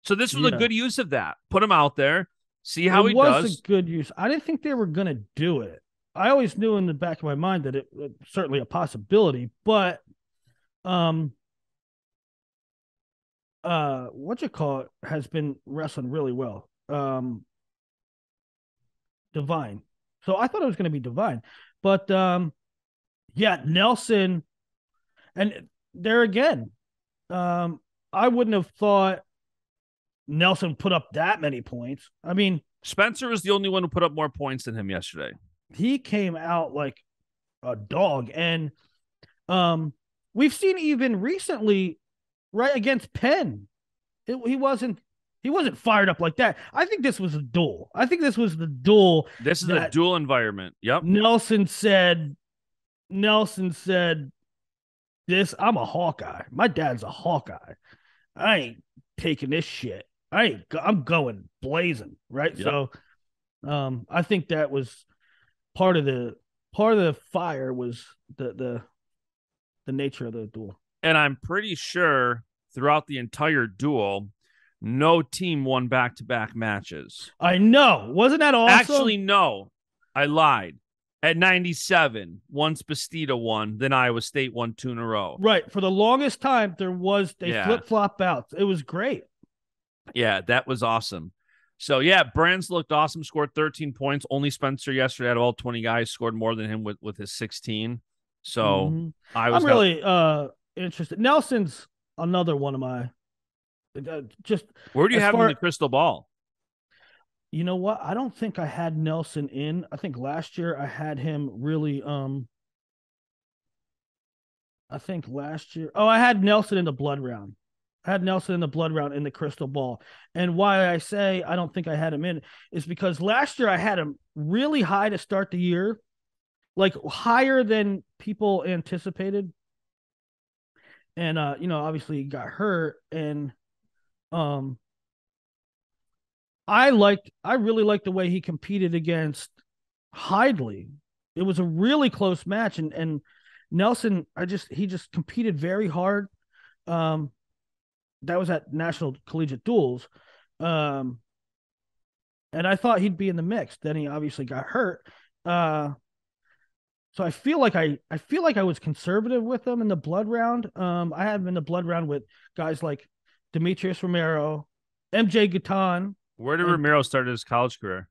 So this was a good use of that. Put him out there, see how he does. It was a good use. I didn't think they were going to do it. I always knew in the back of my mind that it was certainly a possibility, but has been wrestling really well. Divine. So I thought it was going to be Divine, but yeah, Nelson, and there again, I wouldn't have thought Nelson put up that many points. I mean, Spencer was the only one who put up more points than him yesterday. He came out like a dog, and we've seen even recently, right against Penn, he wasn't fired up like that. I think this was a duel. This is a duel environment. Yep. Nelson said, "This, I'm a Hawkeye. My dad's a Hawkeye. I ain't taking this shit. I'm going blazing." Right. Yep. So, I think that was part of the fire was the nature of the duel. And I'm pretty sure throughout the entire duel, no team won back-to-back matches. I know. Wasn't that awesome? Actually, no. I lied. At 97, once Bastida won, then Iowa State won 2 in a row. Right. For the longest time, they flip-flop bouts. It was great. Yeah, that was awesome. So, yeah, Brands looked awesome, scored 13 points. Only Spencer yesterday out of all 20 guys scored more than him with his 16. So, I'm really interested. Nelson's another one of my just. Where do you have him in the crystal ball? You know what? I don't think I had Nelson in. I think last year I had him really. I think last year. Oh, I had Nelson in the blood round. I had Nelson in the blood round in the crystal ball. And why I say I don't think I had him in is because last year I had him really high to start the year, like higher than people anticipated. And obviously he got hurt. And I really liked the way he competed against Hidley. It was a really close match, and Nelson, he just competed very hard. That was at National Collegiate Duels. And I thought he'd be in the mix. Then he obviously got hurt. So I feel like I was conservative with him in the blood round. I had him in the blood round with guys like Demetrius Romero, MJ Guiton. Where did Romero start his college career?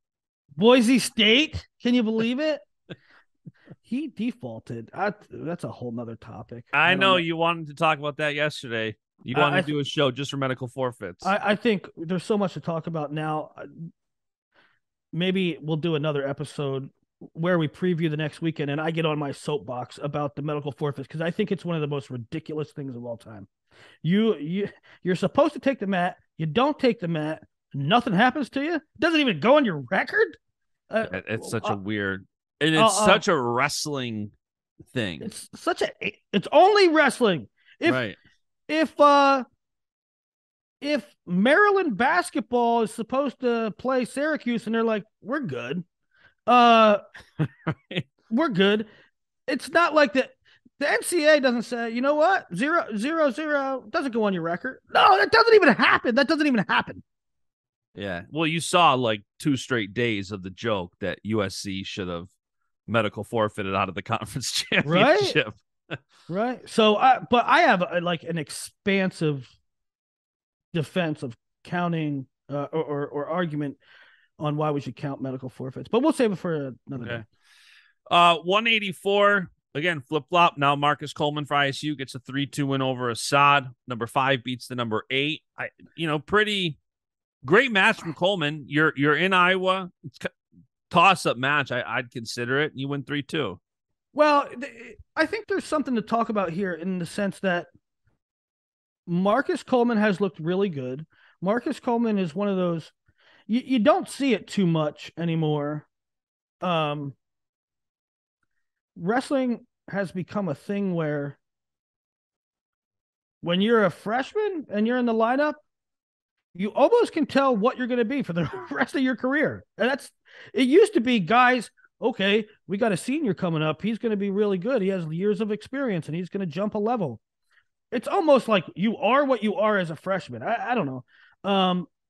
Boise State. Can you believe it? He defaulted. That's a whole nother topic. I know you wanted to talk about that yesterday. You wanted to do a show just for medical forfeits. I think there's so much to talk about now. Maybe we'll do another episode where we preview the next weekend and I get on my soapbox about the medical forfeits because I think it's one of the most ridiculous things of all time. You're supposed to take the mat. You don't take the mat. Nothing happens to you. It doesn't even go on your record. It's such a weird, and it's such a wrestling thing. It's only wrestling. If Maryland basketball is supposed to play Syracuse and they're like, we're good. We're good. It's not like the NCAA doesn't say, you know what? 0-0-0 doesn't go on your record. No, that doesn't even happen. Yeah. Well, you saw like 2 straight days of the joke that USC should have medical forfeited out of the conference championship. Right. So, but I have an expansive defense of counting or argument on why we should count medical forfeits, but we'll save it for another day. 184 again, flip flop. Now Marcus Coleman for ISU gets a 3-2 win over Assad. Number 5 beats the number 8. Pretty great match from Coleman. You're in Iowa. It's toss up match. I'd consider it. You win 3-2. Well, I think there's something to talk about here in the sense that Marcus Coleman has looked really good. Marcus Coleman is one of those, you don't see it too much anymore, wrestling has become a thing where when you're a freshman and you're in the lineup, you almost can tell what you're going to be for the rest of your career. And it used to be guys, okay, we got a senior coming up. He's going to be really good. He has years of experience and he's going to jump a level. It's almost like you are what you are as a freshman. I don't know.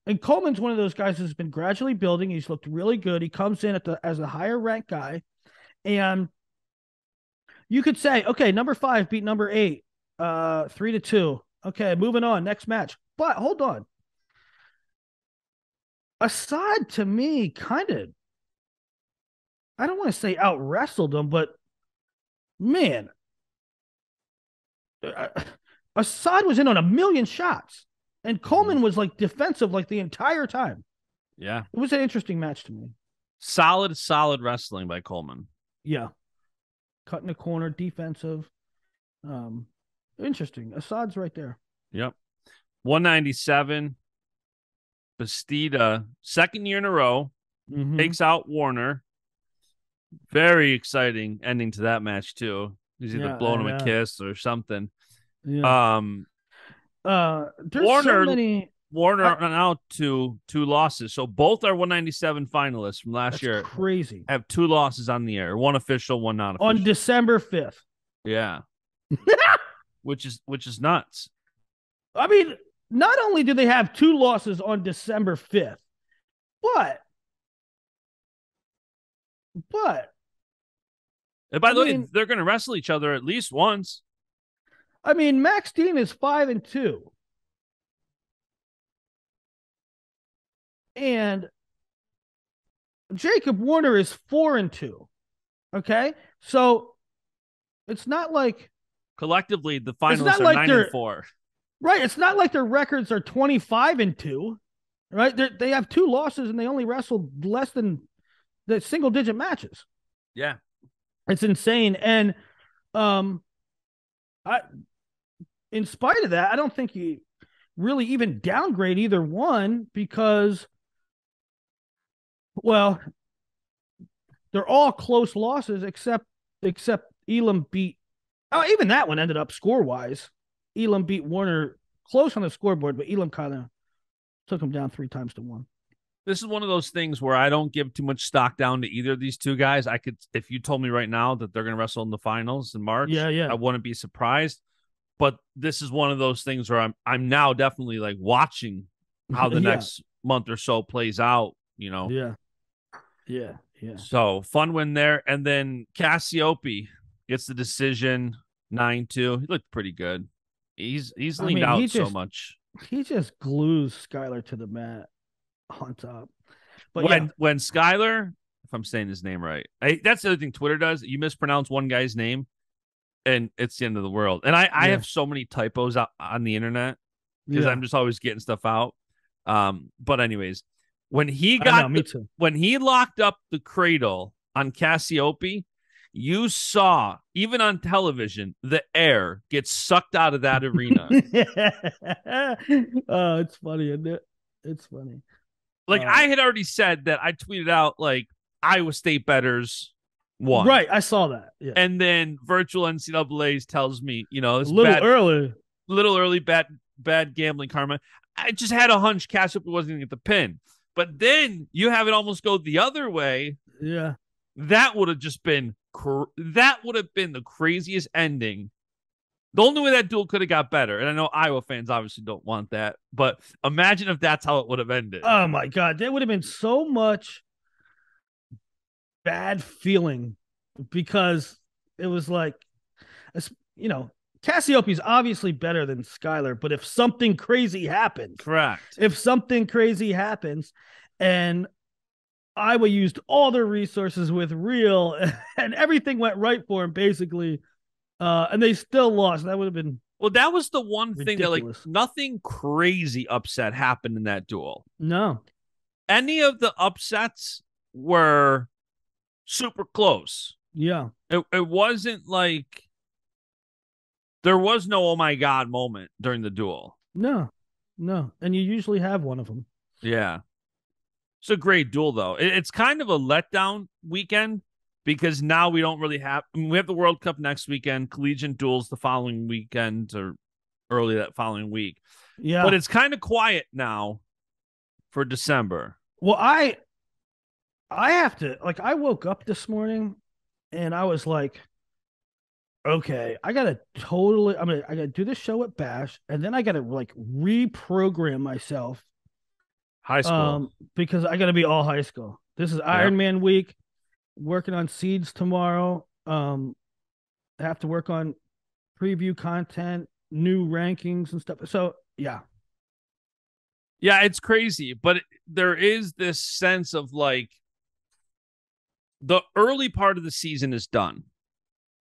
And Coleman's one of those guys who's been gradually building. He's looked really good. He comes in as a higher ranked guy. And you could say, okay, number 5 beat number 8, 3-2. Okay, moving on, next match. But hold on. Assad, to me, kind of, I don't want to say out wrestled him, but man, Assad was in on a million shots, and Coleman was like defensive like the entire time. Yeah, it was an interesting match to me. Solid wrestling by Coleman. Yeah, cutting the corner, defensive. Interesting. Assad's right there. Yep. 197. Bastida, second year in a row, takes out Warner. Very exciting ending to that match too. He's either blowing him a kiss or something. Yeah. Warner now two losses. So both are 197 finalists from last year. Crazy. Have 2 losses on the air. One official, one not official. On December 5th. Yeah. which is nuts. I mean, not only do they have 2 losses on December 5th, but and by the way, they're going to wrestle each other at least once. I mean, Max Dean is 5-2. And Jacob Warner is 4-2. Okay? So it's not like collectively the finalists are 9-4. Right. It's not like their records are 25-2. Right? They have 2 losses and they only wrestled less than the single digit matches. Yeah. It's insane. And in spite of that, I don't think you really even downgrade either one because, well, they're all close losses except Elam beat. Oh, even that one ended up score wise. Elam beat Warner close on the scoreboard, but Elam kind of took him down 3-1. This is one of those things where I don't give too much stock down to either of these two guys. I could, if you told me right now that they're going to wrestle in the finals in March, I wouldn't be surprised. But this is one of those things where I'm now definitely like watching how the next month or so plays out. You know. Yeah. So fun win there, and then Cassiope gets the decision 9-2. He looked pretty good. He's leaned out so much. He just glues Skylar to the mat on top. But when Skylar, if I'm saying his name right, that's the other thing Twitter does. You mispronounce one guy's name, and it's the end of the world. And I have so many typos out on the internet because I'm just always getting stuff out. But anyways, when he locked up the cradle on Cassiope, you saw, even on television, the air get sucked out of that arena. Oh, it's funny, isn't it? It's funny. Like, I had already said that I tweeted out, like, Iowa State bettors won. Right, I saw that. Yeah. And then virtual NCAA's tells me, you know, it's little early, bad gambling karma. I just had a hunch Cassiope wasn't going to get the pin. But then you have it almost go the other way. Yeah. That would have just been the craziest ending. The only way that duel could have got better, and I know Iowa fans obviously don't want that, but imagine if that's how it would have ended. Oh my God, there would have been so much bad feeling because it was like, you know, Cassiope's obviously better than Skylar, but if something crazy happens, correct. If something crazy happens, and Iowa used all their resources with real, and everything went right for him, basically. And they still lost. That would have been that was the one ridiculous. Thing that, like, nothing crazy upset happened in that duel. No. Any of the upsets were super close. Yeah. It wasn't like there was no oh my God moment during the duel. No. And you usually have one of them. Yeah. It's a great duel, though. It's kind of a letdown weekend because now we don't really have. I mean, we have the World Cup next weekend, collegiate duels the following weekend or early that following week. Yeah. But it's kind of quiet now for December. Well, I have to, like, I woke up this morning and I was like, okay, I gotta I gotta do the show at Bash, and then I gotta like reprogram myself. High school. Because I gotta be all high school. This is Iron Man week. Working on seeds tomorrow. I have to work on preview content, new rankings and stuff. So yeah. Yeah, it's crazy, but there is this sense of like the early part of the season is done.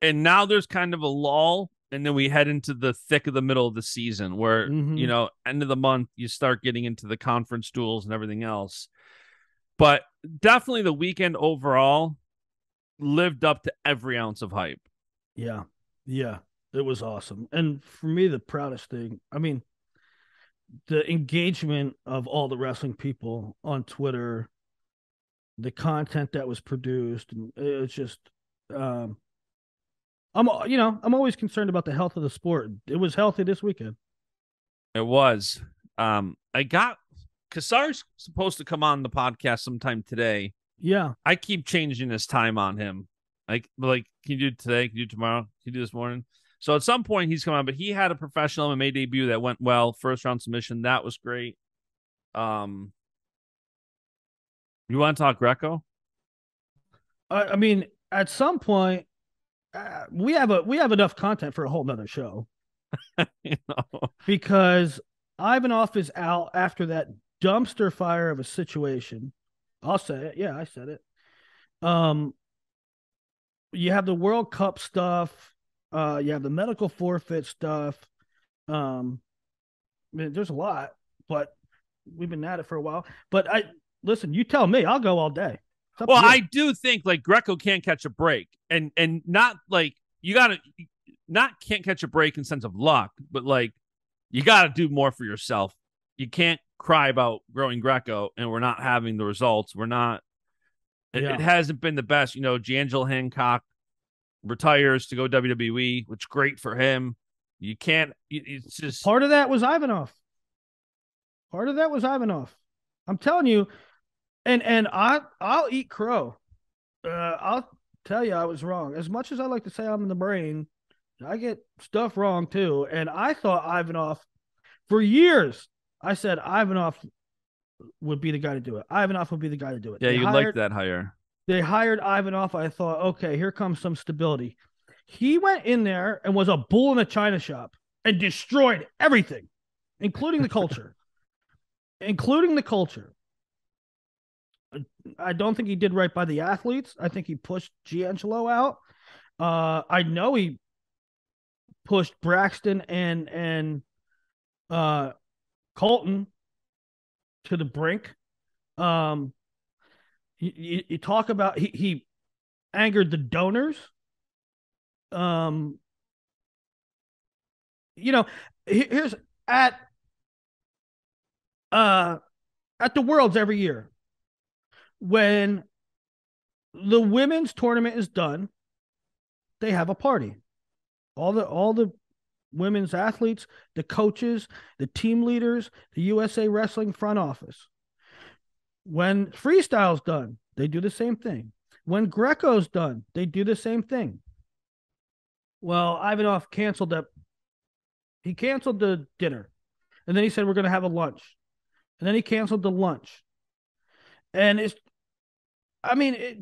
And now there's kind of a lull, and then we head into the thick of the middle of the season where, end of the month, you start getting into the conference duels and everything else. But definitely the weekend overall lived up to every ounce of hype. Yeah. Yeah. It was awesome. And for me, the proudest thing, I mean, the engagement of all the wrestling people on Twitter, the content that was produced, and it's just, I'm always concerned about the health of the sport. It was healthy this weekend. It was. Kassar's supposed to come on the podcast sometime today. Yeah. I keep changing his time on him. Like, can you do it today? Can you do it tomorrow? Can you do this morning? So at some point he's coming on, but he had a professional MMA debut that went well. First round submission. That was great. You want to talk Greco? I mean, at some point, we have enough content for a whole nother show. Because Ivanov is out after that dumpster fire of a situation. I'll say it. Yeah, I said it. You have the World Cup stuff. You have the medical forfeit stuff. I mean, there's a lot, but we've been at it for a while. But listen, you tell me, I'll go all day. Well, I do think like Greco can't catch a break, and not like can't catch a break in sense of luck, but like you gotta do more for yourself. You can't cry about growing Greco and we're not having the results. We're not. It hasn't been the best. D'Angelo Hancock retires to go WWE, which is great for him. You can't. It's just part of that was Ivanov. I'm telling you. And I'll eat crow. I'll tell you I was wrong. As much as I like to say I'm in the brain, I get stuff wrong too. And I thought Ivanov, for years, I said Ivanov would be the guy to do it. Ivanov would be the guy to do it. Yeah, you like that hire. They hired Ivanov. I thought, okay, here comes some stability. He went in there and was a bull in a china shop and destroyed everything, including the culture. I don't think he did right by the athletes. I think he pushed D'Angelo out. I know he pushed Braxton and Colton to the brink. You talk about he angered the donors. Here's at the Worlds every year, when the women's tournament is done, they have a party. All the women's athletes, the coaches, the team leaders, the USA Wrestling front office. When freestyle's done, they do the same thing. When Greco's done, they do the same thing. Well, Ivanov canceled that. He canceled the dinner. And then he said, we're going to have a lunch. And then he canceled the lunch. And it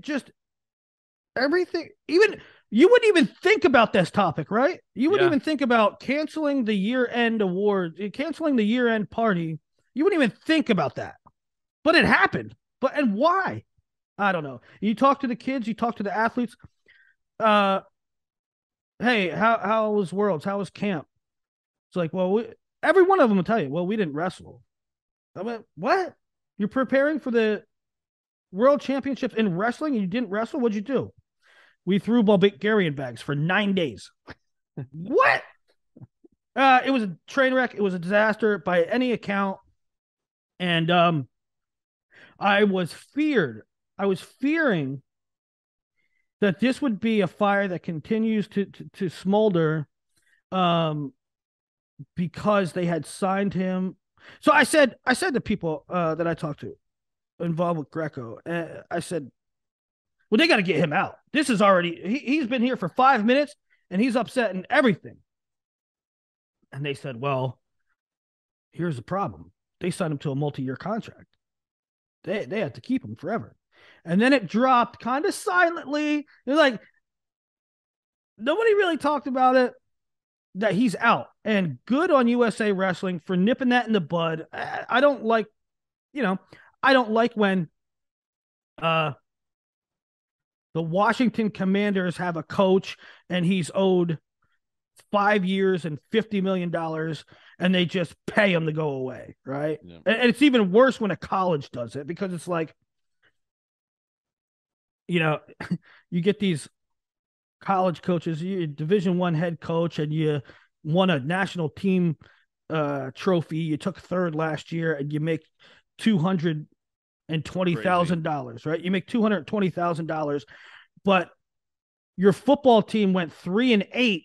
just everything, even you wouldn't even think about this topic, right? You wouldn't even think about canceling the year-end award, canceling the year-end party. You wouldn't even think about that. But it happened. And why? I don't know. You talk to the kids, you talk to the athletes. Hey, how was Worlds? How was camp? It's like, well, every one of them will tell you, well, we didn't wrestle. I mean, what? You're preparing for the World Championships in wrestling and you didn't wrestle? What'd you do? We threw Bulgarian bags for 9 days. What? It was a train wreck. It was a disaster by any account. And I was fearing that this would be a fire that continues to smolder, um, because they had signed him. So I said to people that I talked to involved with Greco, I said, well, they got to get him out. This is already he's been here for 5 minutes and he's upset and everything. And they said, well, here's the problem. They signed him to a multi-year contract. They had to keep him forever. And then it dropped kind of silently. They're like, nobody really talked about it, that he's out. And good on USA Wrestling for nipping that in the bud. I don't like, I don't like when the Washington Commanders have a coach and he's owed 5 years and $50 million and they just pay him to go away, right? Yeah. And it's even worse when a college does it, because it's like, you get these college coaches, you're a Division I head coach, and you won a national team trophy. You took third last year, and you make $220,000, right? You make $220,000, but your football team went 3-8,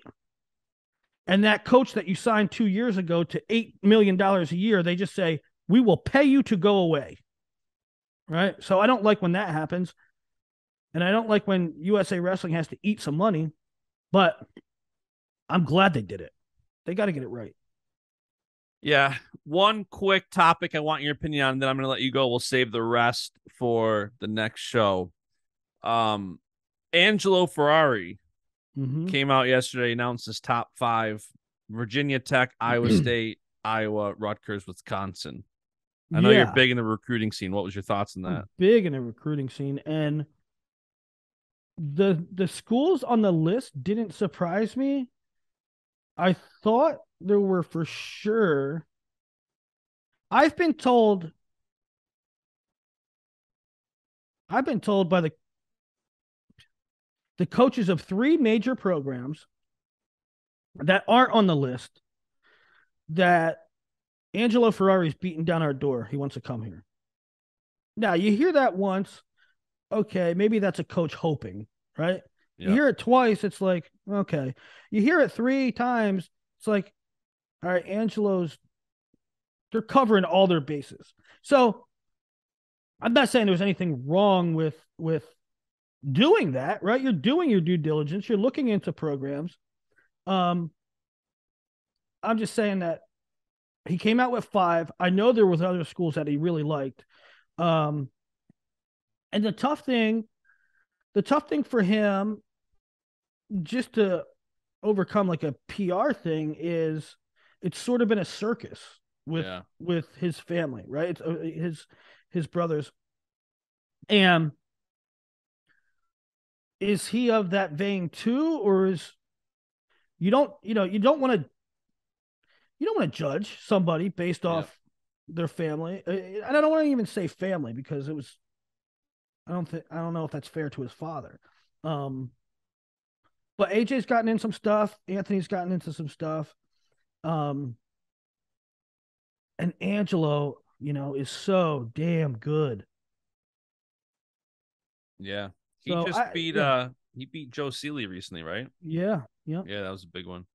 and that coach that you signed 2 years ago to $8 million a year, they just say, we will pay you to go away, right? So I don't like when that happens. And I don't like when USA Wrestling has to eat some money, but I'm glad they did it. They got to get it right. Yeah. One quick topic I want your opinion on, then I'm going to let you go. We'll save the rest for the next show. Angelo Ferrari came out yesterday, announced his top 5: Virginia Tech, Iowa State, Iowa, Rutgers, Wisconsin. I know you're big in the recruiting scene. What was your thoughts on that? I'm big in the recruiting scene, and the schools on the list didn't surprise me. I thought there were for sure. I've been told by the coaches of 3 major programs that aren't on the list that Angelo Ferrari's beating down our door. He wants to come here. Now, you hear that once, okay, maybe that's a coach hoping, right? Yep. You hear it twice, it's like, okay. You hear it 3 times, it's like, all right, they're covering all their bases. So I'm not saying there's anything wrong with doing that, right? You're doing your due diligence. You're looking into programs. I'm just saying that he came out with 5. I know there was other schools that he really liked. And the tough thing for him, just to overcome like a PR thing, is it's sort of been a circus with his family, right? It's his brothers. And is he of that vein too, or is you don't want to judge somebody based off their family. And I don't want to even say family, because it was, I don't know if that's fair to his father. But AJ's gotten in some stuff. Anthony's gotten into some stuff. And Angelo, is so damn good. Yeah. He beat Joe Seeley recently, right? Yeah. Yeah, that was a big one.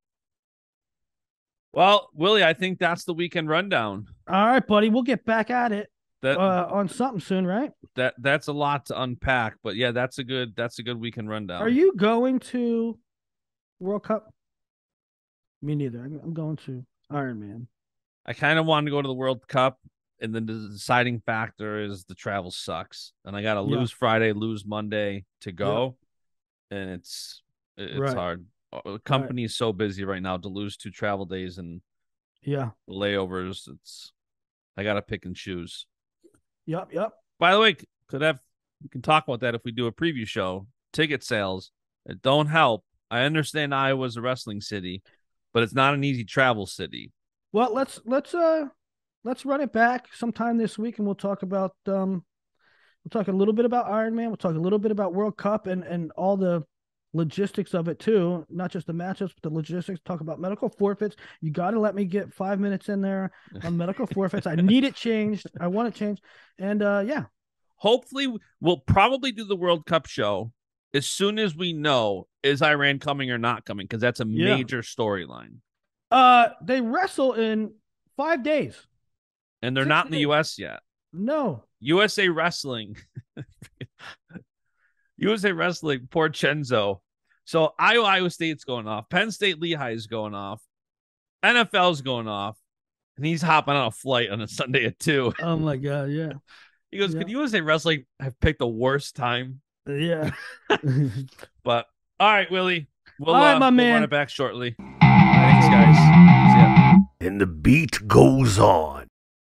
Well, Willie, I think that's the weekend rundown. All right, buddy. We'll get back at it on something soon, right? That's a lot to unpack, but yeah, that's a good weekend rundown. Are you going to World Cup? Me neither. I'm going to Iron Man. I kind of wanted to go to the World Cup, and then the deciding factor is the travel sucks, and I got to lose Friday, lose Monday to go, and it's hard. The company is so busy right now to lose 2 travel days and layovers. I got to pick and choose. Yep. By the way, we can talk about that if we do a preview show. Ticket sales, it don't help. I understand Iowa's a wrestling city, but it's not an easy travel city. Well, let's run it back sometime this week, and we'll talk about we'll talk a little bit about Iron Man. We'll talk a little bit about World Cup and all the logistics of it too, not just the matchups, but the logistics. Talk about medical forfeits. You got to let me get 5 minutes in there on medical forfeits. I need it changed. I want it changed. And hopefully we'll probably do the World Cup show as soon as we know is Iran coming or not coming, because that's a major storyline. They wrestle in 5 days. And they're not in the US yet. No. USA Wrestling. USA Wrestling, poor Chenzo. So Iowa State's going off. Penn State Lehigh's going off. NFL's going off. And he's hopping on a flight on a Sunday at 2. Oh my God, yeah. He goes, could USA Wrestling have picked the worst time? Yeah. But all right, Willie. We'll run it back shortly. Thanks, guys. See ya. And the beat goes on.